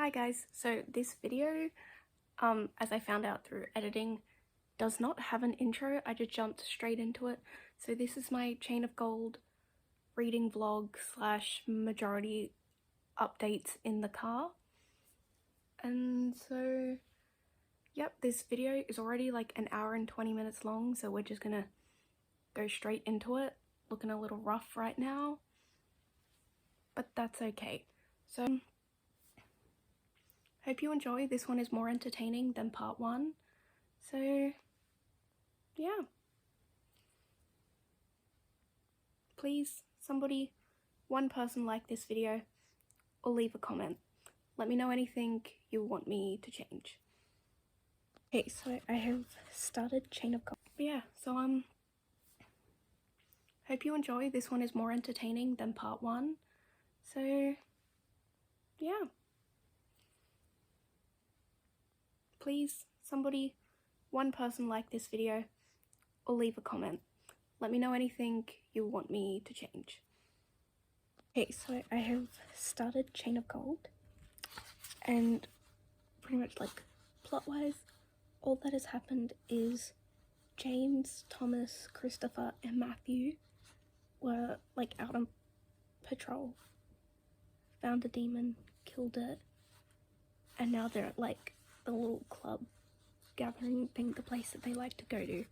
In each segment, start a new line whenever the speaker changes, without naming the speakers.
Hi guys, so this video, as I found out through editing, does not have an intro. I just jumped straight into it. So this is my Chain of Gold reading vlog / majority updates in the car. And so, yep, this video is already like an hour and 20 minutes long, so we're just gonna go straight into it. Looking a little rough right now, but that's okay. So hope you enjoy. This one is more entertaining than part one. So yeah. Please, somebody, one person like this video or leave a comment. Let me know anything you want me to change. Okay, so I have started Chain of Gold. But yeah, so hope you enjoy. This one is more entertaining than part one. So yeah. Please, somebody, one person like this video or leave a comment. Let me know anything you want me to change. Okay, so I have started Chain of Gold, and pretty much like plot-wise, all that has happened is James, Thomas, Christopher, and Matthew were like out on patrol, found a demon, killed it, and now they're at like the little club gathering thing, the place that they like to go to,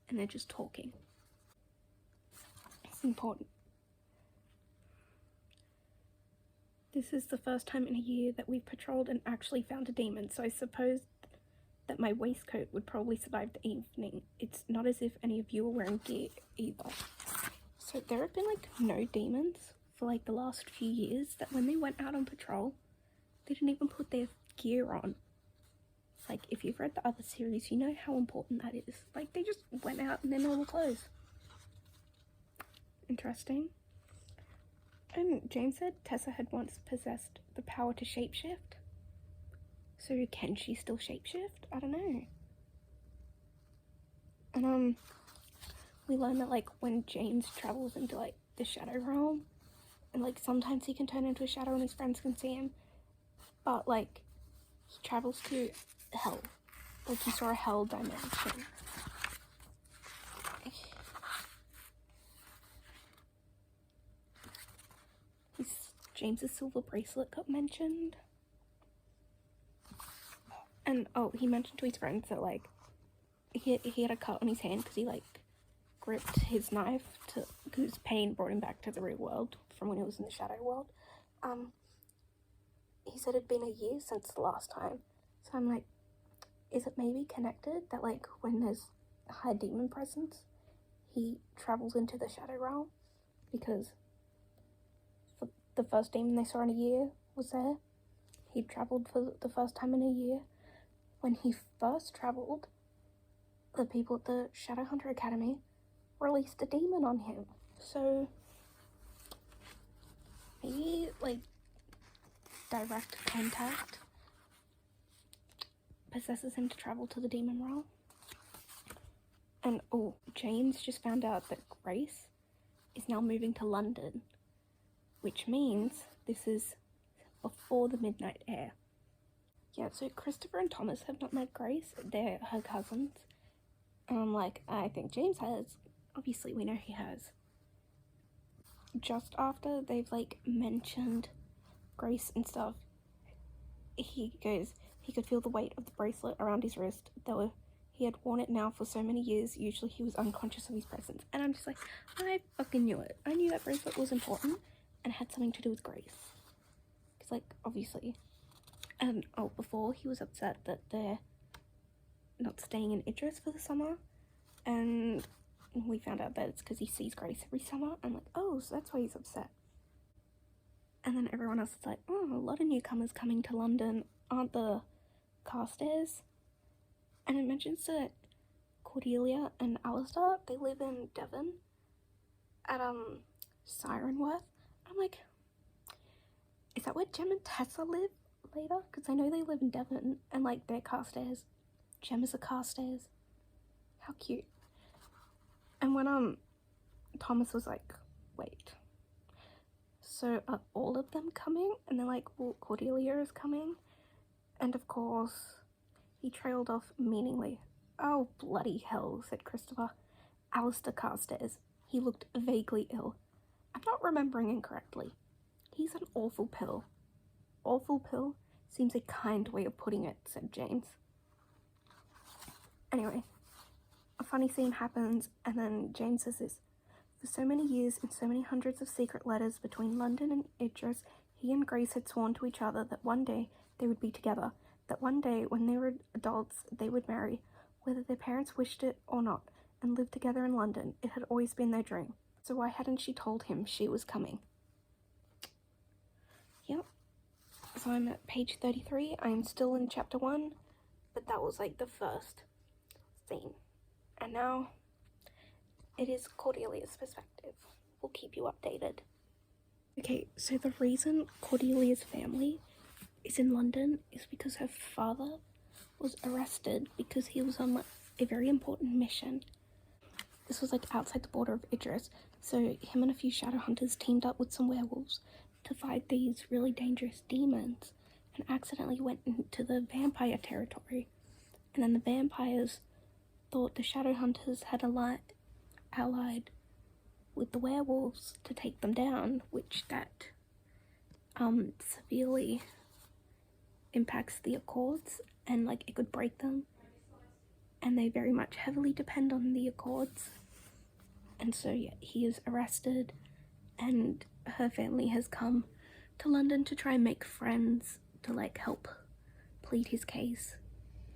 and they're just talking. It's important. This is the first time in a year that we've patrolled and actually found a demon, so I suppose that my waistcoat would probably survive the evening. It's not as if any of you are wearing gear either. So there have been like no demons for like the last few years, that when they went out on patrol, they didn't even put their gear on. Like, if you've read the other series, you know how important that is. Like, they just went out in their normal clothes. Interesting. And James said Tessa had once possessed the power to shapeshift. So can she still shapeshift? I don't know. And we learned that like when James travels into like the shadow realm, and like sometimes he can turn into a shadow and his friends can see him, but like he travels to hell. Like he saw a hell dimension. James's silver bracelet got mentioned. And oh, he mentioned to his friends that like he had a cut on his hand because he like gripped his knife because pain brought him back to the real world from when he was in the shadow world. He said it'd been a year since the last time, so I'm like, is it maybe connected that like when there's a high demon presence, he travels into the shadow realm? Because the first demon they saw in a year was there. He travelled for the first time in a year. When he first travelled, the people at the Shadowhunter Academy released a demon on him. So maybe like direct contact possesses him to travel to the demon realm. And oh, James just found out that Grace is now moving to London, which means this is before the midnight air. Yeah, so Christopher and Thomas have not met Grace. They're her cousins. And I'm like, I think James has. Obviously, we know he has. Just after they've like mentioned Grace and stuff, he goes, he could feel the weight of the bracelet around his wrist. He had worn it now for so many years, usually he was unconscious of his presence. And I'm just like, I fucking knew it. I knew that bracelet was important and had something to do with Grace. Because like, obviously. And oh, before he was upset that they're not staying in Idris for the summer. And we found out that it's because he sees Grace every summer. I'm like, oh, so that's why he's upset. And then everyone else is like, oh, a lot of newcomers coming to London. Aren't the Carstairs? And it mentions that Cordelia and Alistair, they live in Devon at Sirenworth. I'm like, is that where Jem and Tessa live later? Because I know they live in Devon and like they're Carstairs. Jem is a Carstairs. How cute. And when Thomas was like, wait, so are all of them coming? And they're like, well, Cordelia is coming. And of course, he trailed off meaningly. "Oh, bloody hell," said Christopher. Alistair Carstairs. He looked vaguely ill. "I'm not remembering incorrectly. He's an awful pill." "Awful pill seems a kind way of putting it," said James. Anyway, a funny scene happens, and then James says this. "For so many years, in so many hundreds of secret letters between London and Idris, he and Grace had sworn to each other that one day they would be together, that one day, when they were adults, they would marry, whether their parents wished it or not, and live together in London. It had always been their dream. So why hadn't she told him she was coming?" Yep. So I'm at page 33. I'm still in chapter 1, but that was like the first scene. And now it is Cordelia's perspective. We'll keep you updated. Okay, so the reason Cordelia's family is in London is because her father was arrested because he was on a very important mission. This was like outside the border of Idris, so him and a few shadow hunters teamed up with some werewolves to fight these really dangerous demons and accidentally went into the vampire territory. And then the vampires thought the shadow hunters had allied with the werewolves to take them down, which that severely impacts the Accords, and like it could break them, and they very much heavily depend on the Accords. And so yeah, he is arrested, and her family has come to London to try and make friends to like help plead his case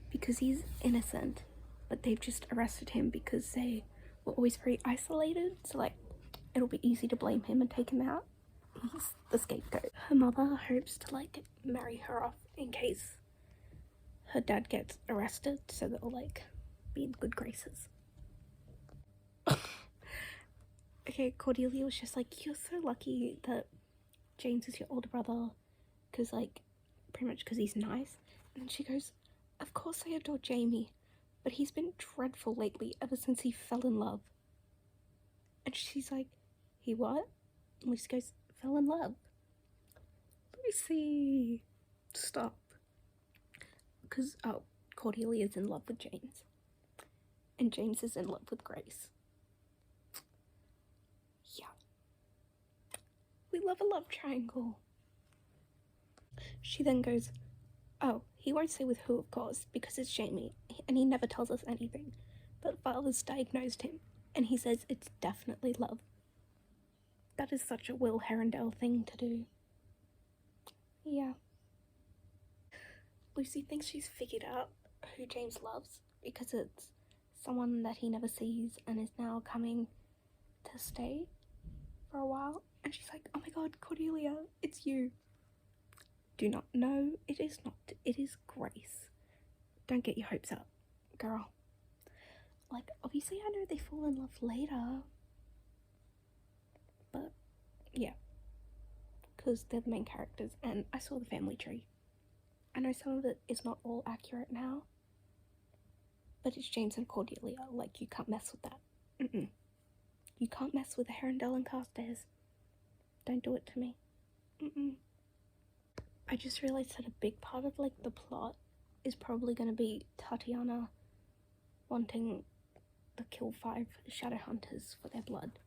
because he's innocent, but they've just arrested him because they were always very isolated, so like it'll be easy to blame him and take him out. He's the scapegoat. Her mother hopes to like marry her off in case her dad gets arrested, so they'll like be in good graces. Okay, Cordelia was just like, "You're so lucky that James is your older brother, because like pretty much because he's nice." And she goes, "Of course I adore Jamie, but he's been dreadful lately ever since he fell in love." And she's like, "He what?" And Lucy goes, "Fell in love." Lucy, stop. Because, oh, Cordelia's in love with James. And James is in love with Grace. Yeah. We love a love triangle. She then goes, "Oh, he won't say with who, of course, because it's Jamie, and he never tells us anything. But father's diagnosed him, and he says it's definitely love." That is such a Will Herondale thing to do. Yeah. Lucy thinks she's figured out who James loves because it's someone that he never sees and is now coming to stay for a while. And she's like, "Oh my god, Cordelia, it's you." "Do not know, it is not. It is Grace. Don't get your hopes up, girl." Like, obviously I know they fall in love later, but yeah, because they're the main characters, and I saw the family tree. I know some of it is not all accurate now, but it's James and Cordelia. Like, you can't mess with that. You can't mess with the Herondale and Carstairs. Don't do it to me. I just realized that a big part of like the plot is probably going to be Tatiana wanting to kill 5 shadow hunters for their blood,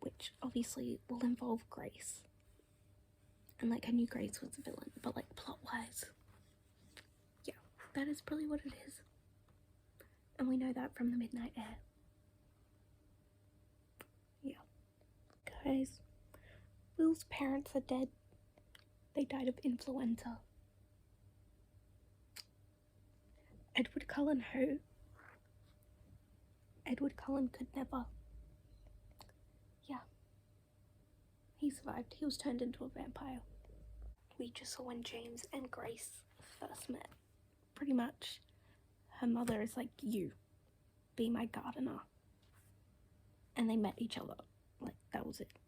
which obviously will involve Grace. And like, I knew Grace was the villain, but like plot-wise, yeah, that is probably what it is. And we know that from the Midnight Air. Yeah. Guys, Will's parents are dead. They died of influenza. Edward Cullen who? Edward Cullen could never. Yeah. He survived. He was turned into a vampire. We just saw when James and Grace first met. Pretty much, her mother is like, "You, be my gardener." And they met each other. Like, that was it.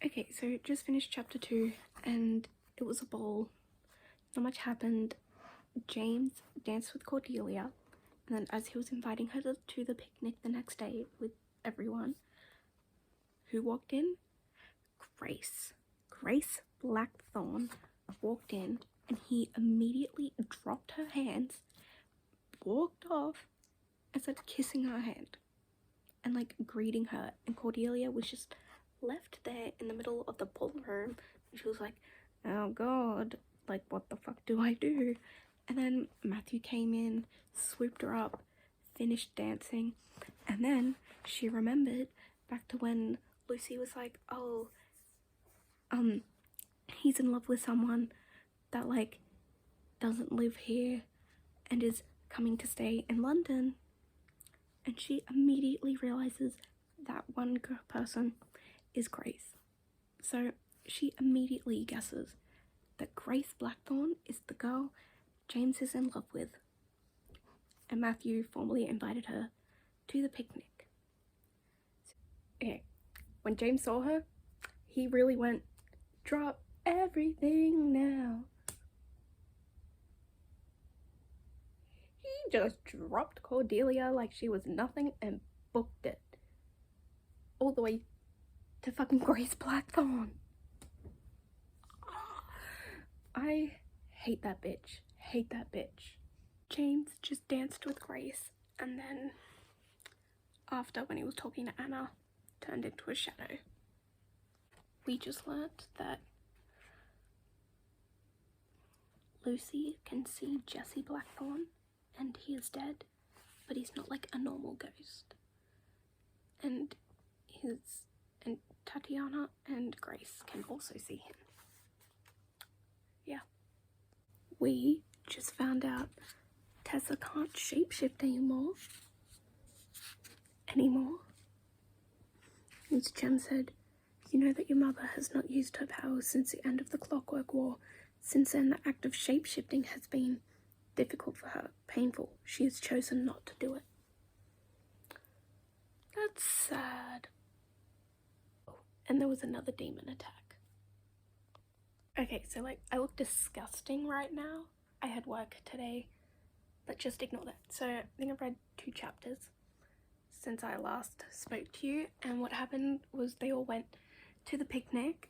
Okay, so just finished chapter 2, and it was a ball. Not much happened. James danced with Cordelia, and then as he was inviting her to the picnic the next day with everyone, who walked in? Grace Blackthorne walked in and he immediately dropped her hands, walked off, and started kissing her hand and like greeting her. And Cordelia was just left there in the middle of the ballroom, and she was like, oh god, like what the fuck do I do? And then Matthew came in, swooped her up, finished dancing, and then she remembered back to when Lucy was like, oh, he's in love with someone that like doesn't live here and is coming to stay in London. And she immediately realizes that one person is Grace. So she immediately guesses that Grace Blackthorne is the girl James is in love with. And Matthew formally invited her to the picnic. Okay, when James saw her, he really went, drop everything now. He just dropped Cordelia like she was nothing and booked it. All the way to fucking Grace Blackthorne. I hate that bitch. Hate that bitch. James just danced with Grace, and then after, when he was talking to Anna, turned into a shadow. We just learnt that Lucy can see Jesse Blackthorne and he is dead, but he's not like a normal ghost. And Tatiana and Grace can also see him. Yeah. We just found out Tessa can't shapeshift anymore. As Jem said, you know that your mother has not used her powers since the end of the Clockwork War. Since then, the act of shapeshifting has been difficult for her, painful. She has chosen not to do it. That's sad. Oh, and there was another demon attack. Okay, so like, I look disgusting right now. I had work today, but just ignore that. So I think I've read 2 chapters since I last spoke to you, and what happened was they all went to the picnic.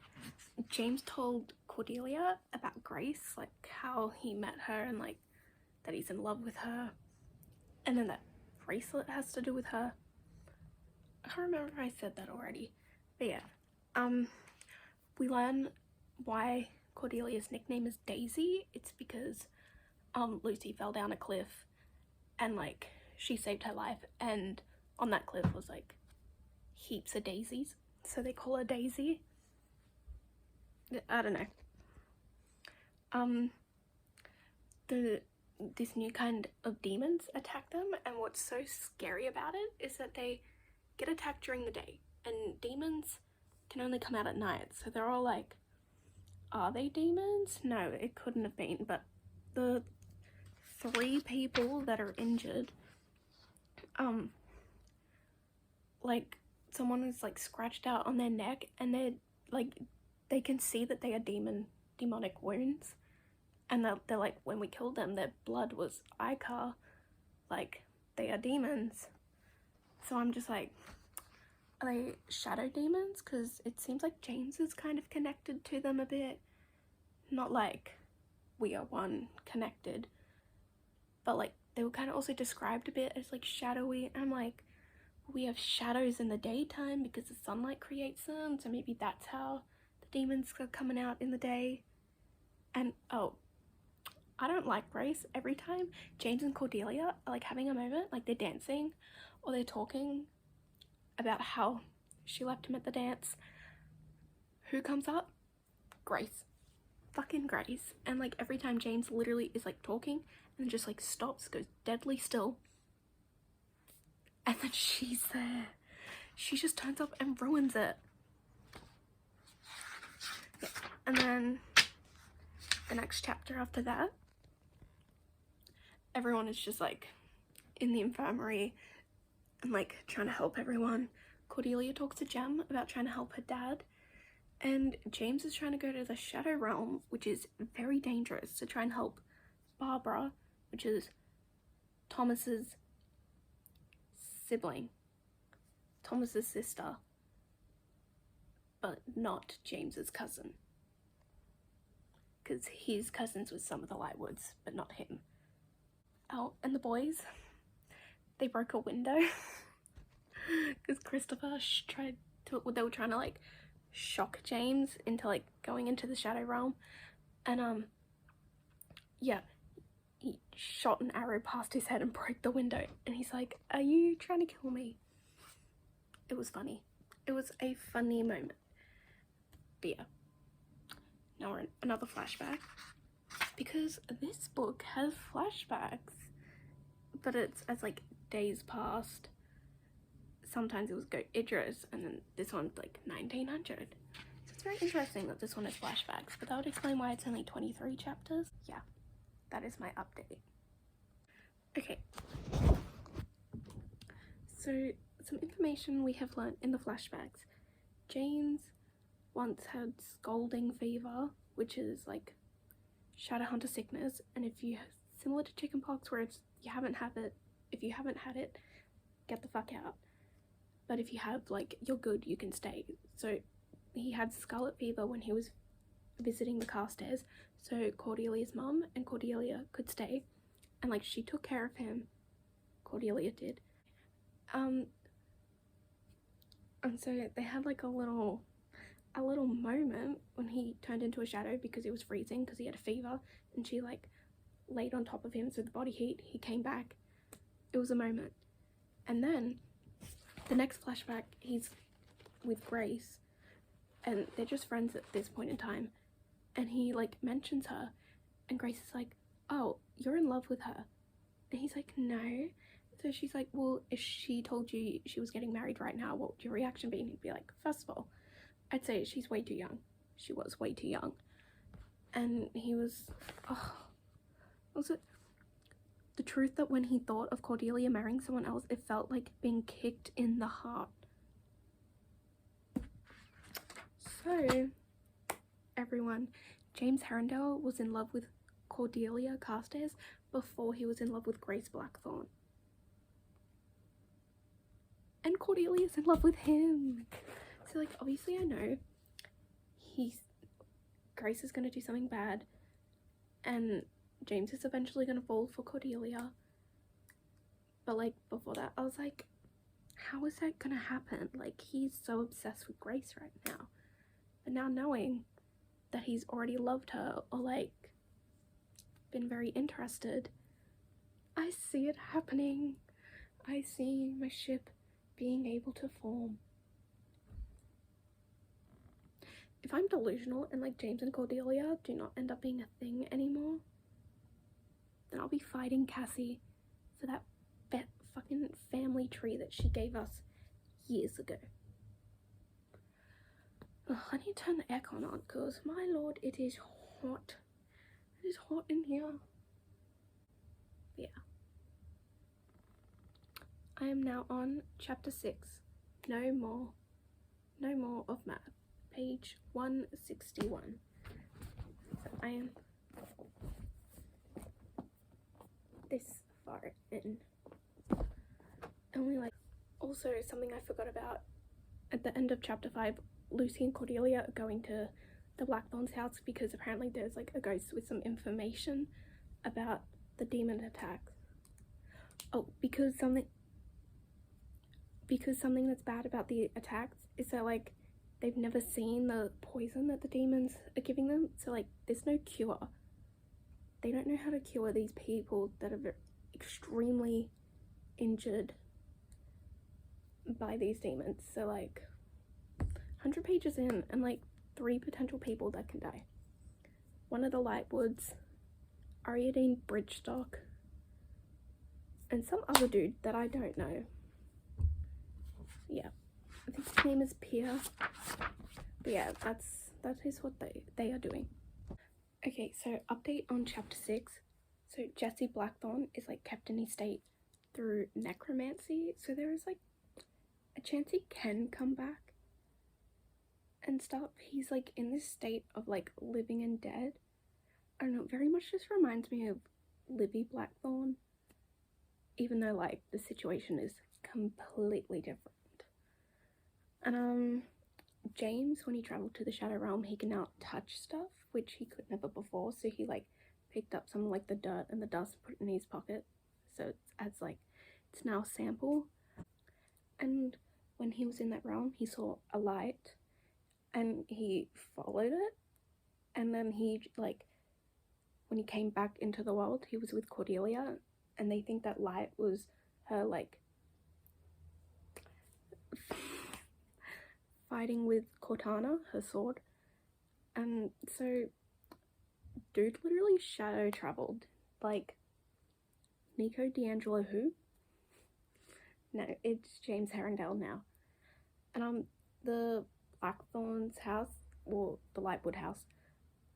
James told Cordelia about Grace, like how he met her and like that he's in love with her, and then that bracelet has to do with her. I can't remember if I said that already, but yeah, we learn why Cordelia's nickname is Daisy. It's because Lucy fell down a cliff and like she saved her life, and on that cliff was like heaps of daisies, so they call her Daisy. I don't know. This new kind of demons attack them, and what's so scary about it is that they get attacked during the day, and demons can only come out at night. So they're all like, are they demons? No, it couldn't have been. But the 3 people that are injured, like someone is like scratched out on their neck, and they're like, they can see that they are demonic wounds, and they're like, when we killed them, their blood was ichor, like they are demons. So I'm just like, are they shadow demons? Because it seems like James is kind of connected to them a bit. Not like we are one connected, but like they were kind of also described a bit as like shadowy. I'm like, we have shadows in the daytime because the sunlight creates them, so maybe that's how the demons are coming out in the day. And oh, I don't like Grace. Every time James and Cordelia are like having a moment, like they're dancing or they're talking about how she left him at the dance, who comes up? Grace. Fucking Grace. And like every time James literally is like talking and just like stops, goes deadly still, and then she's there. She just turns up and ruins it. Yeah. And then the next chapter after that, everyone is just like in the infirmary and like trying to help everyone. Cordelia talks to Jem about trying to help her dad, and James is trying to go to the Shadow Realm, which is very dangerous, to try and help Barbara, which is Thomas's sibling, Thomas's sister, but not James's cousin. because he's cousins with some of the Lightwoods, but not him. Oh, and the boys, they broke a window because Christopher they were trying to like shock James into like going into the shadow realm, and yeah, he shot an arrow past his head and broke the window, and he's like, "Are you trying to kill me?" It was funny. It was a funny moment. But yeah, now we're in another flashback, because this book has flashbacks, but it's as like days passed. Sometimes it was Go Idris, and then this one's like 1900. So it's very interesting that this one has flashbacks, but that would explain why it's only 23 chapters. Yeah, that is my update. Okay, so some information we have learnt in the flashbacks. James once had scalding fever, which is like Shadowhunter sickness, and if you similar to chickenpox, where it's if you haven't had it, get the fuck out. But if you have, like, you're good, you can stay. So he had scarlet fever when he was visiting the Carstairs, so Cordelia's mum and Cordelia could stay, and like she took care of him. Cordelia did. And so they had like a little moment when he turned into a shadow because he was freezing because he had a fever, and she like laid on top of him, so the body heat, he came back. It was a moment. And then the next flashback, he's with Grace, and they're just friends at this point in time, and he like mentions her, and Grace is like, "Oh, you're in love with her?" And he's like, "No." So she's like, "Well, if she told you she was getting married right now, what would your reaction be?" And he'd be like, "First of all, I'd say she's way too young. She was way too young." And he was, was it the truth that when he thought of Cordelia marrying someone else, it felt like being kicked in the heart. So, everyone, James Herondale was in love with Cordelia Carstairs before he was in love with Grace Blackthorne. And Cordelia's in love with him. So, like, obviously I know Grace is going to do something bad, and James is eventually going to fall for Cordelia. But, like, before that, I was like, how is that going to happen? Like, he's so obsessed with Grace right now. But now knowing that he's already loved her, or, like, been very interested, I see it happening. I see my ship being able to form. If I'm delusional and, like, James and Cordelia do not end up being a thing anymore, then I'll be fighting Cassie for that fucking family tree that she gave us years ago. Ugh, I need to turn the aircon on because, my lord, it is hot. It is hot in here. Yeah. I am now on chapter 6. No more of math. Page 161. So I am this far in. Only like, also something I forgot about, at the end of chapter 5, Lucy and Cordelia are going to the Blackthorn's house because apparently there's like a ghost with some information about the demon attacks. Oh, because something that's bad about the attacks is that like they've never seen the poison that the demons are giving them, so like there's no cure. They don't know how to cure these people that are extremely injured by these demons. So like 100 pages in, and like 3 potential people that can die. One of the Lightwoods, Ariadne Bridgestock, and some other dude that I don't know. Yeah, I think his name is Pierre. But yeah, that is what they are doing. Okay, so update on chapter 6. So Jesse Blackthorne is like kept in his state through necromancy, so there is like a chance he can come back and stuff. He's like in this state of like living and dead. I don't know, very much just reminds me of Libby Blackthorne, even though like the situation is completely different. And James, when he traveled to the Shadow Realm, he can now touch stuff, which he could never before. So he like picked up some like the dirt and the dust, put it in his pocket. So it's like it's now a sample. And when he was in that realm, he saw a light, and he followed it. And then he like when he came back into the world, he was with Cordelia, and they think that light was her like fighting with Cortana, her sword. And so dude literally shadow traveled. Like, Nico D'Angelo who? No, it's James Herondale now. And the Blackthorn's house, or the Lightwood house,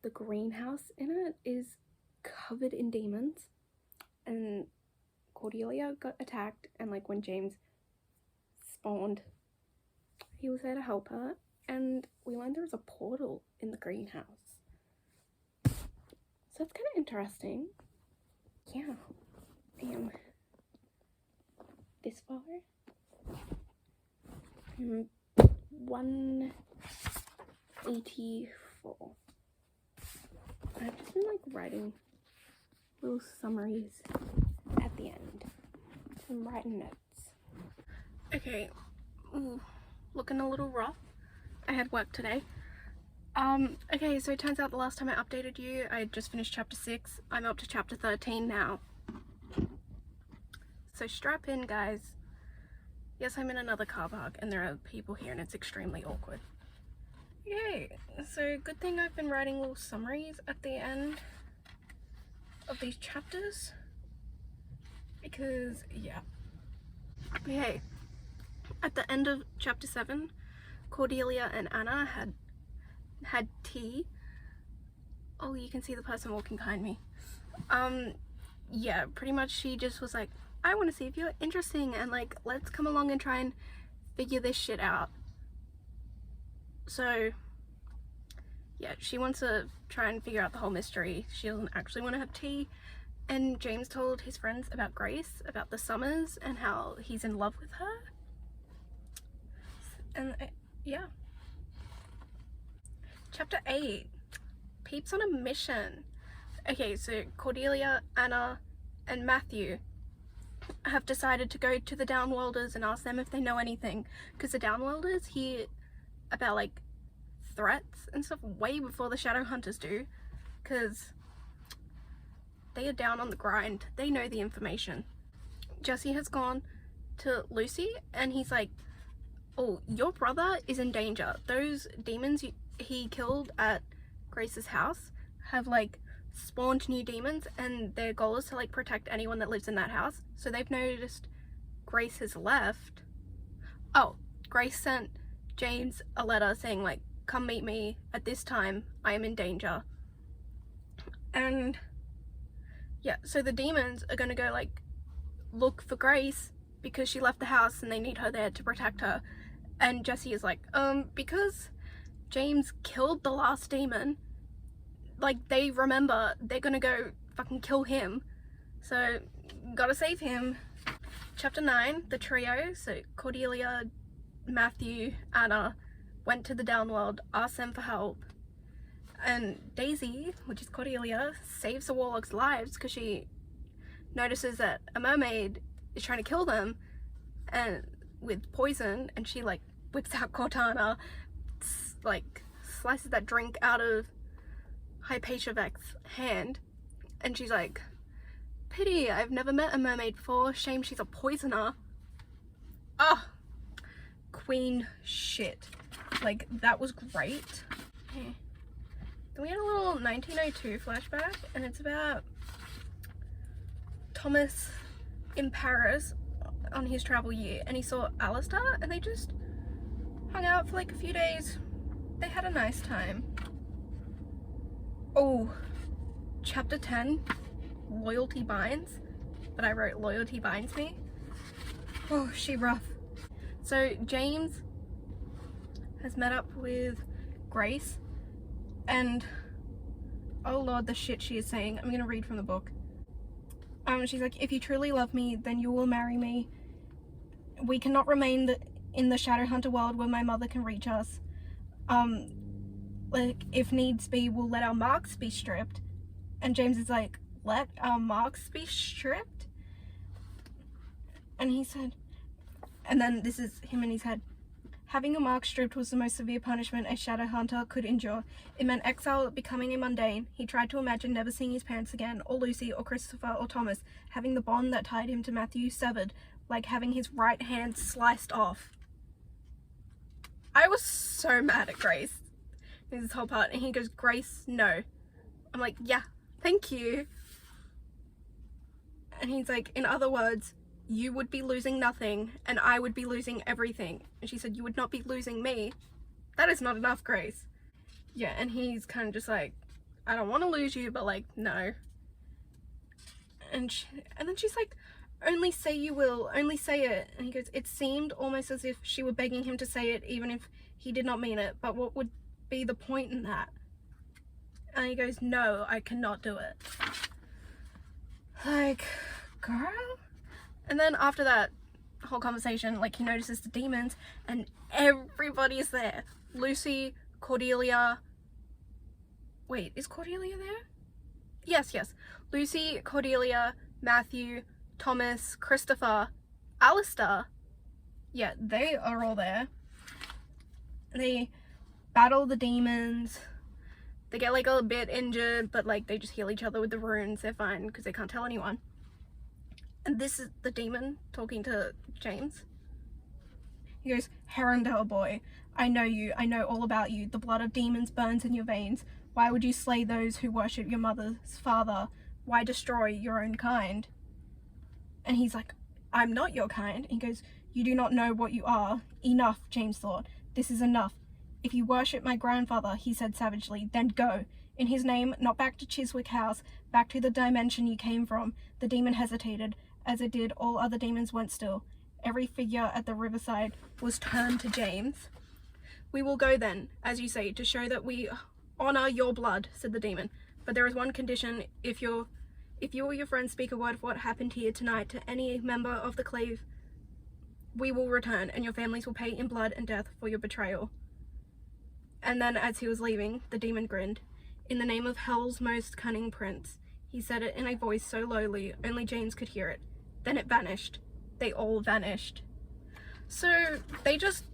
the greenhouse in it is covered in demons. And Cordelia got attacked, and like when James spawned, he was there to help her. And we learned there was a portal in the greenhouse. So it's kind of interesting. Yeah. This far. 184. I've just been like writing little summaries at the end. I'm writing notes. Okay. Ooh, looking a little rough. I had work today. Okay, so it turns out the last time I updated you, I had just finished chapter 6. I'm up to chapter 13 now. So strap in, guys. Yes, I'm in another car park and there are people here and it's extremely awkward. Okay, so good thing I've been writing little summaries at the end of these chapters. Because, yeah. Okay, at the end of chapter 7, Cordelia and Anna had tea. Oh, you can see the person walking behind me. Yeah, pretty much she just was like, I want to see if you're interesting and like, let's come along and try and figure this shit out. So yeah, she wants to try and figure out the whole mystery. She doesn't actually want to have tea. And James told his friends about Grace, about the Summers, and how he's in love with her. And yeah. Chapter 8, Peeps on a mission. Okay, so Cordelia, Anna, and Matthew have decided to go to the Downworlders and ask them if they know anything, because the Downworlders hear about like threats and stuff way before the Shadow Hunters do, because they are down on the grind. They know the information. Jesse has gone to Lucy and he's like, oh, your brother is in danger. Those demons he killed at Grace's house have like spawned new demons, and their goal is to like protect anyone that lives in that house. So they've noticed Grace has left. Oh, Grace sent James a letter saying like, come meet me at this time, I am in danger. And yeah, so the demons are gonna go like look for Grace because she left the house and they need her there to protect her. And Jesse is like, because James killed the last demon, like they remember they're gonna go fucking kill him, so gotta save him. Chapter 9, the trio, so Cordelia, Matthew, Anna, went to the Downworld, asked them for help, and Daisy, which is Cordelia, saves the warlocks' lives because she notices that a mermaid is trying to kill them and with poison, and she like whips out Cortana, like slices that drink out of Hypatiavec's hand, and she's like, pity, I've never met a mermaid before, shame she's a poisoner. Ah, queen shit. Like, that was great. Okay. Then we had a little 1902 flashback, and it's about Thomas in Paris on his travel year, and he saw Alistair, and they just hung out for like a few days. They had a nice time. Oh, chapter 10, Loyalty Binds, but I wrote Loyalty Binds Me. Oh, she rough. So James has met up with Grace, and oh lord, the shit she is saying. I'm gonna read from the book. She's like, if you truly love me, then you will marry me. We cannot remain in the Shadowhunter world where my mother can reach us. like, if needs be, we'll let our marks be stripped. And James is like, let our marks be stripped? And he said, and then this is him in his head, having a mark stripped was the most severe punishment a shadow hunter could endure. It meant exile, becoming a mundane. He tried to imagine never seeing his parents again, or Lucy, or Christopher, or Thomas, having the bond that tied him to Matthew severed, like having his right hand sliced off. I was so mad at Grace in this whole part, and he goes, Grace, no. I'm like, yeah, thank you. And he's like, in other words, you would be losing nothing and I would be losing everything. And she said, you would not be losing me. That is not enough, Grace. Yeah, and he's kind of just like, I don't want to lose you, but like, no. And then she's like, only say you will, only say it. And he goes, it seemed almost as if she were begging him to say it even if he did not mean it, but what would be the point in that? And he goes, no, I cannot do it. Like, girl? And then after that whole conversation, like, he notices the demons and everybody's there. Lucy, Cordelia. Wait, is Cordelia there? Yes. Lucy, Cordelia, Matthew, Thomas, Christopher, Alistair. Yeah, they are all there. They battle the demons. They get like a bit injured, but like they just heal each other with the runes. They're fine because they can't tell anyone. And this is the demon talking to James. He goes, Herondale boy, I know you. I know all about you. The blood of demons burns in your veins. Why would you slay those who worship your mother's father? Why destroy your own kind? And he's like, I'm not your kind. And he goes, you do not know what you are. Enough, James thought. This is enough. If you worship my grandfather, he said savagely, then go. In his name, not back to Chiswick House, back to the dimension you came from. The demon hesitated. As it did, all other demons went still. Every figure at the riverside was turned to James. We will go then, as you say, to show that we honor your blood, said the demon. But there is one condition. If you or your friends speak a word of what happened here tonight to any member of the clave, we will return, and your families will pay in blood and death for your betrayal. And then as he was leaving, the demon grinned. In the name of hell's most cunning prince. He said it in a voice so lowly, only James could hear it. Then it vanished. They all vanished. So they just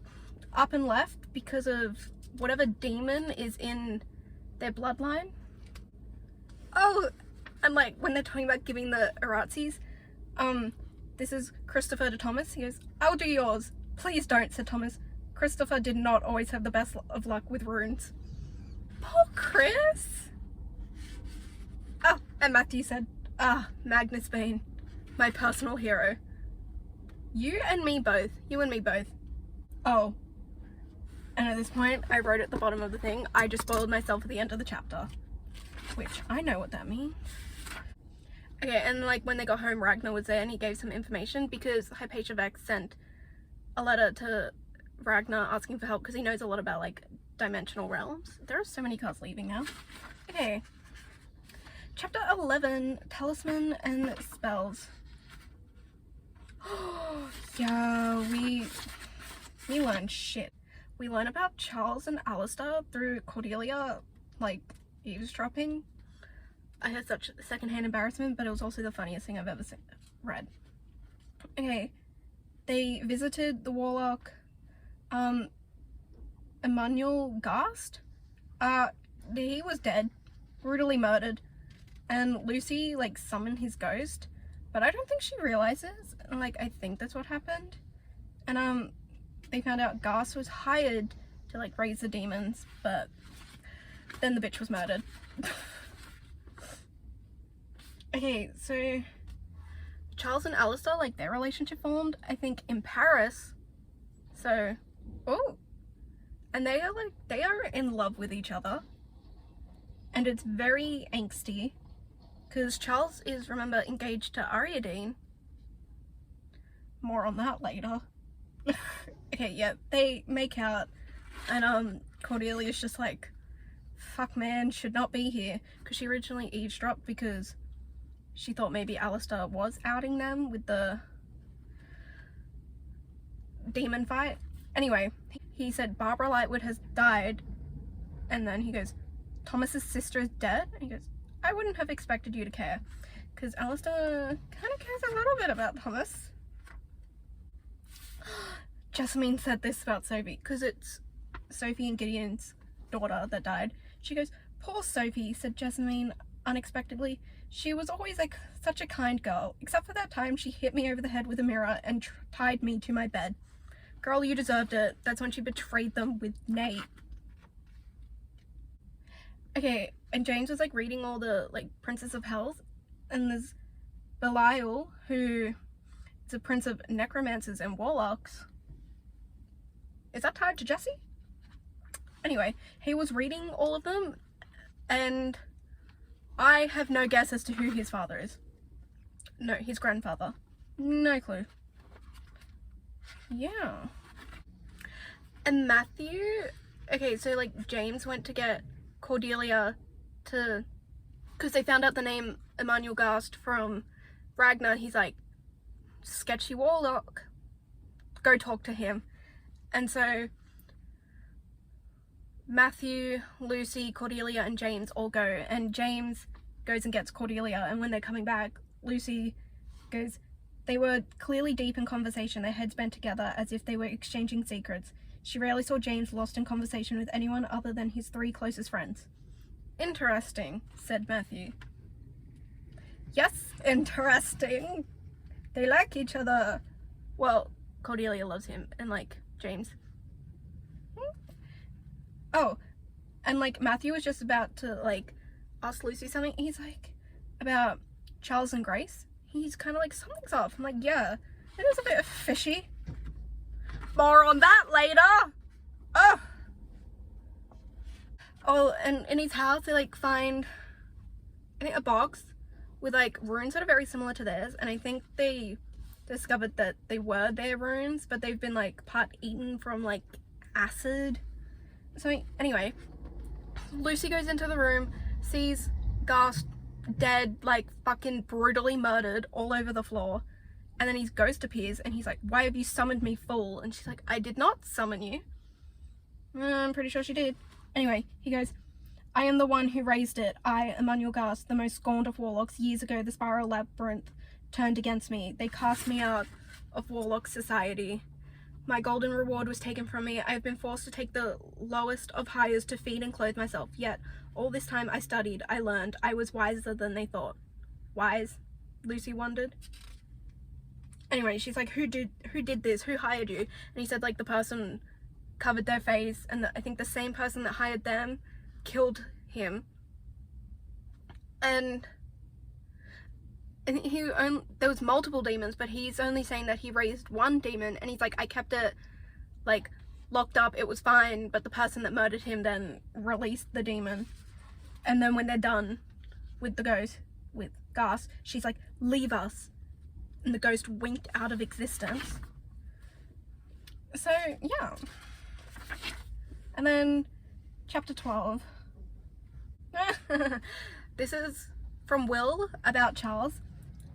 up and left because of whatever demon is in their bloodline. Oh, and like when they're talking about giving the Arazzis, this is Christopher to Thomas. He goes, I'll do yours. Please don't, said Thomas. Christopher did not always have the best of luck with runes. Poor Chris. Oh, and Matthew said, Magnus Bane, my personal hero. You and me both. Oh. And at this point, I wrote at the bottom of the thing, I just spoiled myself at the end of the chapter. Which, I know what that means. Okay, and like when they got home, Ragnar was there and he gave some information because Hypatia Vex sent a letter to Ragnar asking for help because he knows a lot about like dimensional realms. There are so many cards leaving now. Okay. Chapter 11, Talisman and Spells. Yeah, we learned shit. We learn about Charles and Alistair through Cordelia, like, eavesdropping. I had such secondhand embarrassment, but it was also the funniest thing I've ever read. Okay, they visited the warlock, Emmanuel Gast. He was dead, brutally murdered, and Lucy, like, summoned his ghost, but I don't think she realizes, and, like, I think that's what happened. And, they found out Gast was hired to, like, raise the demons, but then the bitch was murdered. Okay, so Charles and Alistair, like, their relationship formed, I think, in Paris. So, oh, and they are in love with each other, and it's very angsty because Charles is, remember, engaged to Ariadne. More on that later. Okay, yeah, they make out, and Cordelia's just like, fuck man, should not be here, because she originally eavesdropped because she thought maybe Alistair was outing them with the demon fight, Anyway, he said Barbara Lightwood has died, and then he goes, Thomas's sister is dead? And he goes, I wouldn't have expected you to care, because Alistair kind of cares a little bit about Thomas. Jessamine said this about Sophie, because it's Sophie and Gideon's daughter that died. She goes, poor Sophie, said Jessamine unexpectedly. She was always like such a kind girl, except for that time she hit me over the head with a mirror and tied me to my bed. Girl, you deserved it. That's when she betrayed them with Nate. Okay, and James was like reading all the like princes of hell, and there's Belial, who is a prince of necromancers and warlocks. Is that tied to Jesse? Anyway, he was reading all of them, and I have no guess as to who his father is. No, his grandfather. No clue. Yeah. And Matthew, okay, so like James went to get Cordelia to, because they found out the name Emmanuel Gast from Ragnar. He's like, sketchy warlock, go talk to him. And so Matthew, Lucy, Cordelia and James all go, and James goes and gets Cordelia, and when they're coming back, Lucy goes, they were clearly deep in conversation, their heads bent together as if they were exchanging secrets. She rarely saw James lost in conversation with anyone other than his 3 closest friends. Interesting, said Matthew. Yes, interesting. They like each other. Well, Cordelia loves him, and like James. Oh, and like Matthew was just about to like ask Lucy something. He's like, about Charles and Grace. He's kind of like, something's off. I'm like, yeah, it is a bit fishy. More on that later. Oh, and in his house they like find, I think, a box with like runes that are very similar to theirs, and I think they discovered that they were their runes, but they've been like part eaten from like acid. So anyway, Lucy goes into the room, sees Gast dead, like fucking brutally murdered all over the floor, and then his ghost appears and he's like, why have you summoned me, fool? And she's like, I did not summon you. I'm pretty sure she did. Anyway, he goes, I am the one who raised it. I, Emmanuel Gast, the most scorned of warlocks. Years ago, the Spiral Labyrinth turned against me. They cast me out of warlock society. My golden reward was taken from me. I have been forced to take the lowest of hires to feed and clothe myself. Yet, all this time I studied, I learned. I was wiser than they thought. Wise? Lucy wondered. Anyway, she's like, who did this? Who hired you? And he said, like, the person covered their face, and I think the same person that hired them killed him. And there was multiple demons, but he's only saying that he raised one demon, and he's like, I kept it like locked up, it was fine, but the person that murdered him then released the demon. And then when they're done with the ghost, with Gus, she's like, leave us, and the ghost winked out of existence. So yeah. And then chapter 12. This is from Will about Charles.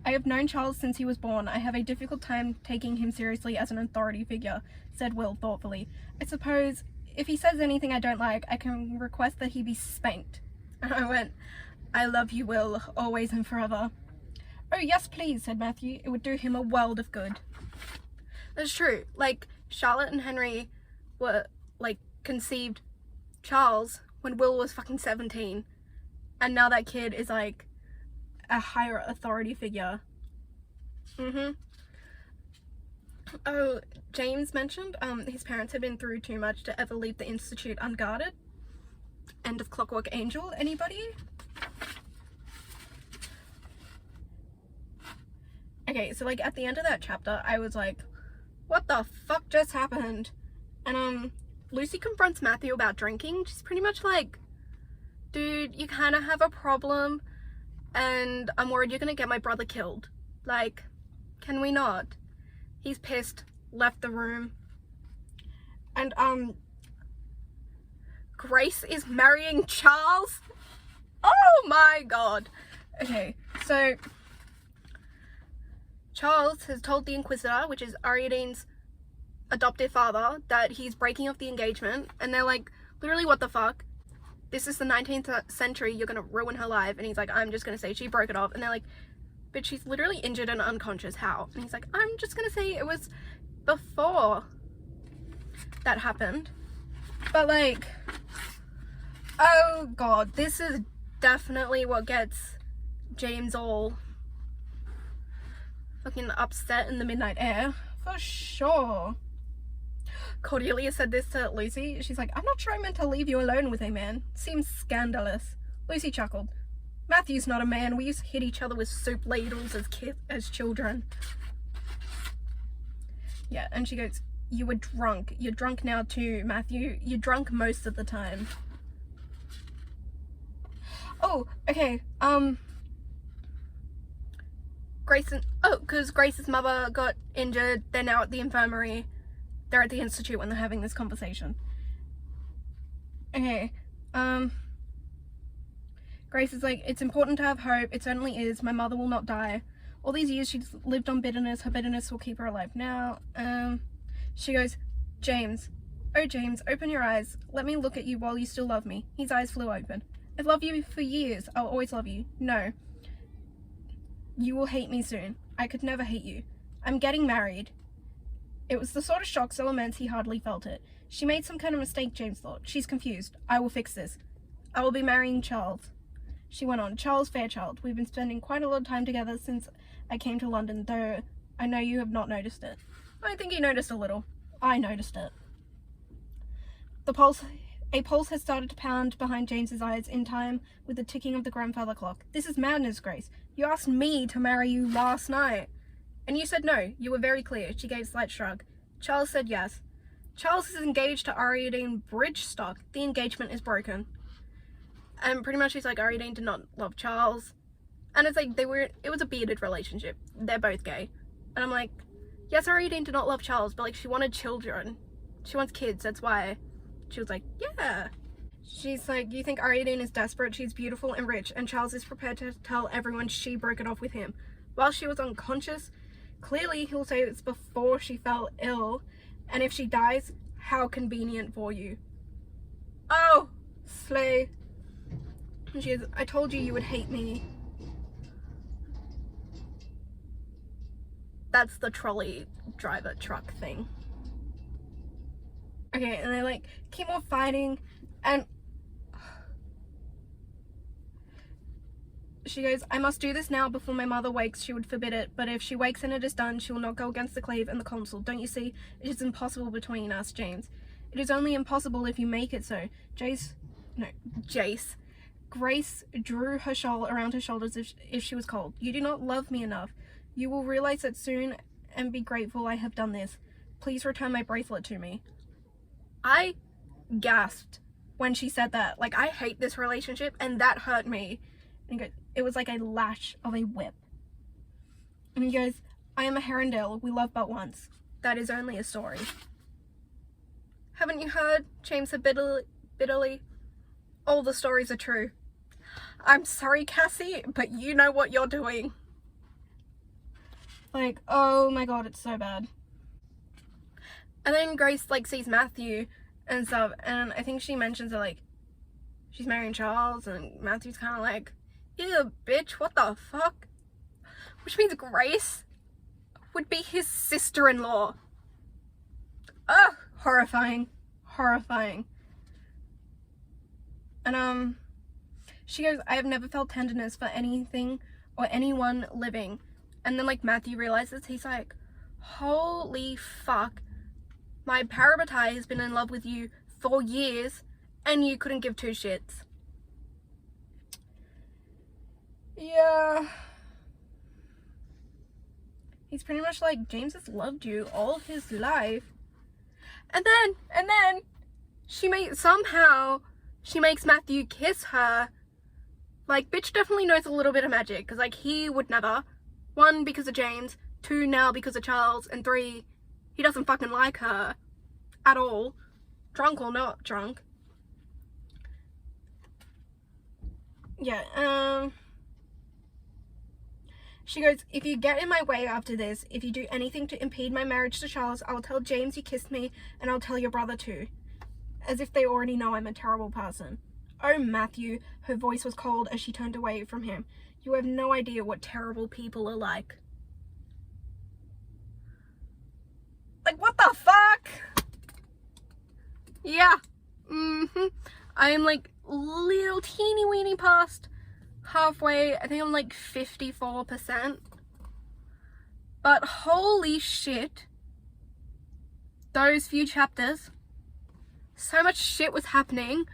I have known Charles since he was born. I have a difficult time taking him seriously as an authority figure, said Will thoughtfully. I suppose if he says anything I don't like, I can request that he be spanked. And I went, I love you, Will, always and forever. Oh yes, please, said Matthew. It would do him a world of good. That's true. Like, Charlotte and Henry were, like, conceived Charles when Will was fucking 17. And now that kid is, like, a higher authority figure. Oh, James mentioned his parents had been through too much to ever leave the Institute unguarded. End of Clockwork Angel, anybody? Okay, so like at the end of that chapter, I was like, what the fuck just happened? And Lucy confronts Matthew about drinking. She's pretty much like, dude, you kind of have a problem, and I'm worried you're gonna get my brother killed. Like, can we not? He's pissed, left the room. And Grace is marrying Charles? Oh my god. Okay, so Charles has told the Inquisitor, which is Ariadine's adoptive father that he's breaking off the engagement, and they're like, literally, what the fuck? This is the 19th century, you're gonna ruin her life. And he's like, I'm just gonna say she broke it off. And they're like, but she's literally injured and unconscious, how? And he's like, I'm just gonna say it was before that happened. But like, oh god, this is definitely what gets James all fucking upset in the midnight air, for sure. Cordelia said this to Lucy. She's like, I'm not sure I meant to leave you alone with a man. Seems scandalous. Lucy chuckled. Matthew's not a man. We used to hit each other with soup ladles as children. Yeah, and she goes, you were drunk. You're drunk now too, Matthew. You're drunk most of the time. Oh, okay, because Grace's mother got injured. They're now at the infirmary. They're at the institute when they're having this conversation. Okay, Grace is like, it's important to have hope. It certainly is. My mother will not die. All these years she's lived on bitterness. Her bitterness will keep her alive now. She goes, James. Oh, James, open your eyes. Let me look at you while you still love me. His eyes flew open. I've loved you for years. I'll always love you. No. You will hate me soon. I could never hate you. I'm getting married. It was the sort of shock so immense he hardly felt it. She made some kind of mistake, James thought. She's confused. I will fix this. I will be marrying Charles. She went on, Charles Fairchild. We've been spending quite a lot of time together since I came to London, though I know you have not noticed it. I think you noticed a little. I noticed it. A pulse had started to pound behind James's eyes in time with the ticking of the grandfather clock. This is madness, Grace. You asked me to marry you last night. And you said no. You were very clear. She gave a slight shrug. Charles said yes. Charles is engaged to Ariadne Bridgestock. The engagement is broken. And pretty much she's like, Ariadne did not love Charles. And it's like, it was a bearded relationship. They're both gay. And I'm like, yes, Ariadne did not love Charles, but like, she wanted children. She wants kids, that's why. She was like, yeah. She's like, you think Ariadne is desperate? She's beautiful and rich, and Charles is prepared to tell everyone she broke it off with him. While she was unconscious, clearly he'll say it's before she fell ill, and if she dies, how convenient for you. Oh, slay. And she goes, I told you you would hate me. That's the trolley driver truck thing. Okay, and they like keep on fighting, and she goes, I must do this now before my mother wakes. She would forbid it, but if she wakes and it is done, she will not go against the Cleve and the consul. Don't you see? It is impossible between us, James. It is only impossible if you make it so. Jace. Grace drew her shawl around her shoulders if she was cold. You do not love me enough. You will realize it soon and be grateful I have done this. Please return my bracelet to me. I gasped when she said that. Like, I hate this relationship, and that hurt me. And he goes, it was like a lash of a whip. And he goes, I am a Herondale. We love but once. That is only a story. Haven't you heard? James said bitterly. All the stories are true. I'm sorry, Cassie, but you know what you're doing. Like, oh my god, it's so bad. And then Grace, like, sees Matthew and stuff, and I think she mentions that, like, she's marrying Charles, and Matthew's kind of like, ew, bitch, what the fuck? Which means Grace would be his sister-in-law. Ugh, horrifying. Horrifying. And, she goes, I have never felt tenderness for anything or anyone living. And then, like, Matthew realizes, he's like, holy fuck. My parabatai has been in love with you for years, and you couldn't give two shits. Yeah. He's pretty much like, James has loved you all his life. And then, she makes Matthew kiss her. Like, bitch definitely knows a little bit of magic, because, like, he would never. 1, because of James. 2, now because of Charles. And 3, he doesn't fucking like her at all, drunk or not drunk. Yeah, She goes, if you get in my way after this, if you do anything to impede my marriage to Charles, I'll tell James you kissed me, and I'll tell your brother too. As if they already know I'm a terrible person. Oh, Matthew, her voice was cold as she turned away from him. You have no idea what terrible people are like. Like, what the fuck? Yeah. I am like little teeny weeny past halfway. I think I'm like 54%. But holy shit. Those few chapters. So much shit was happening.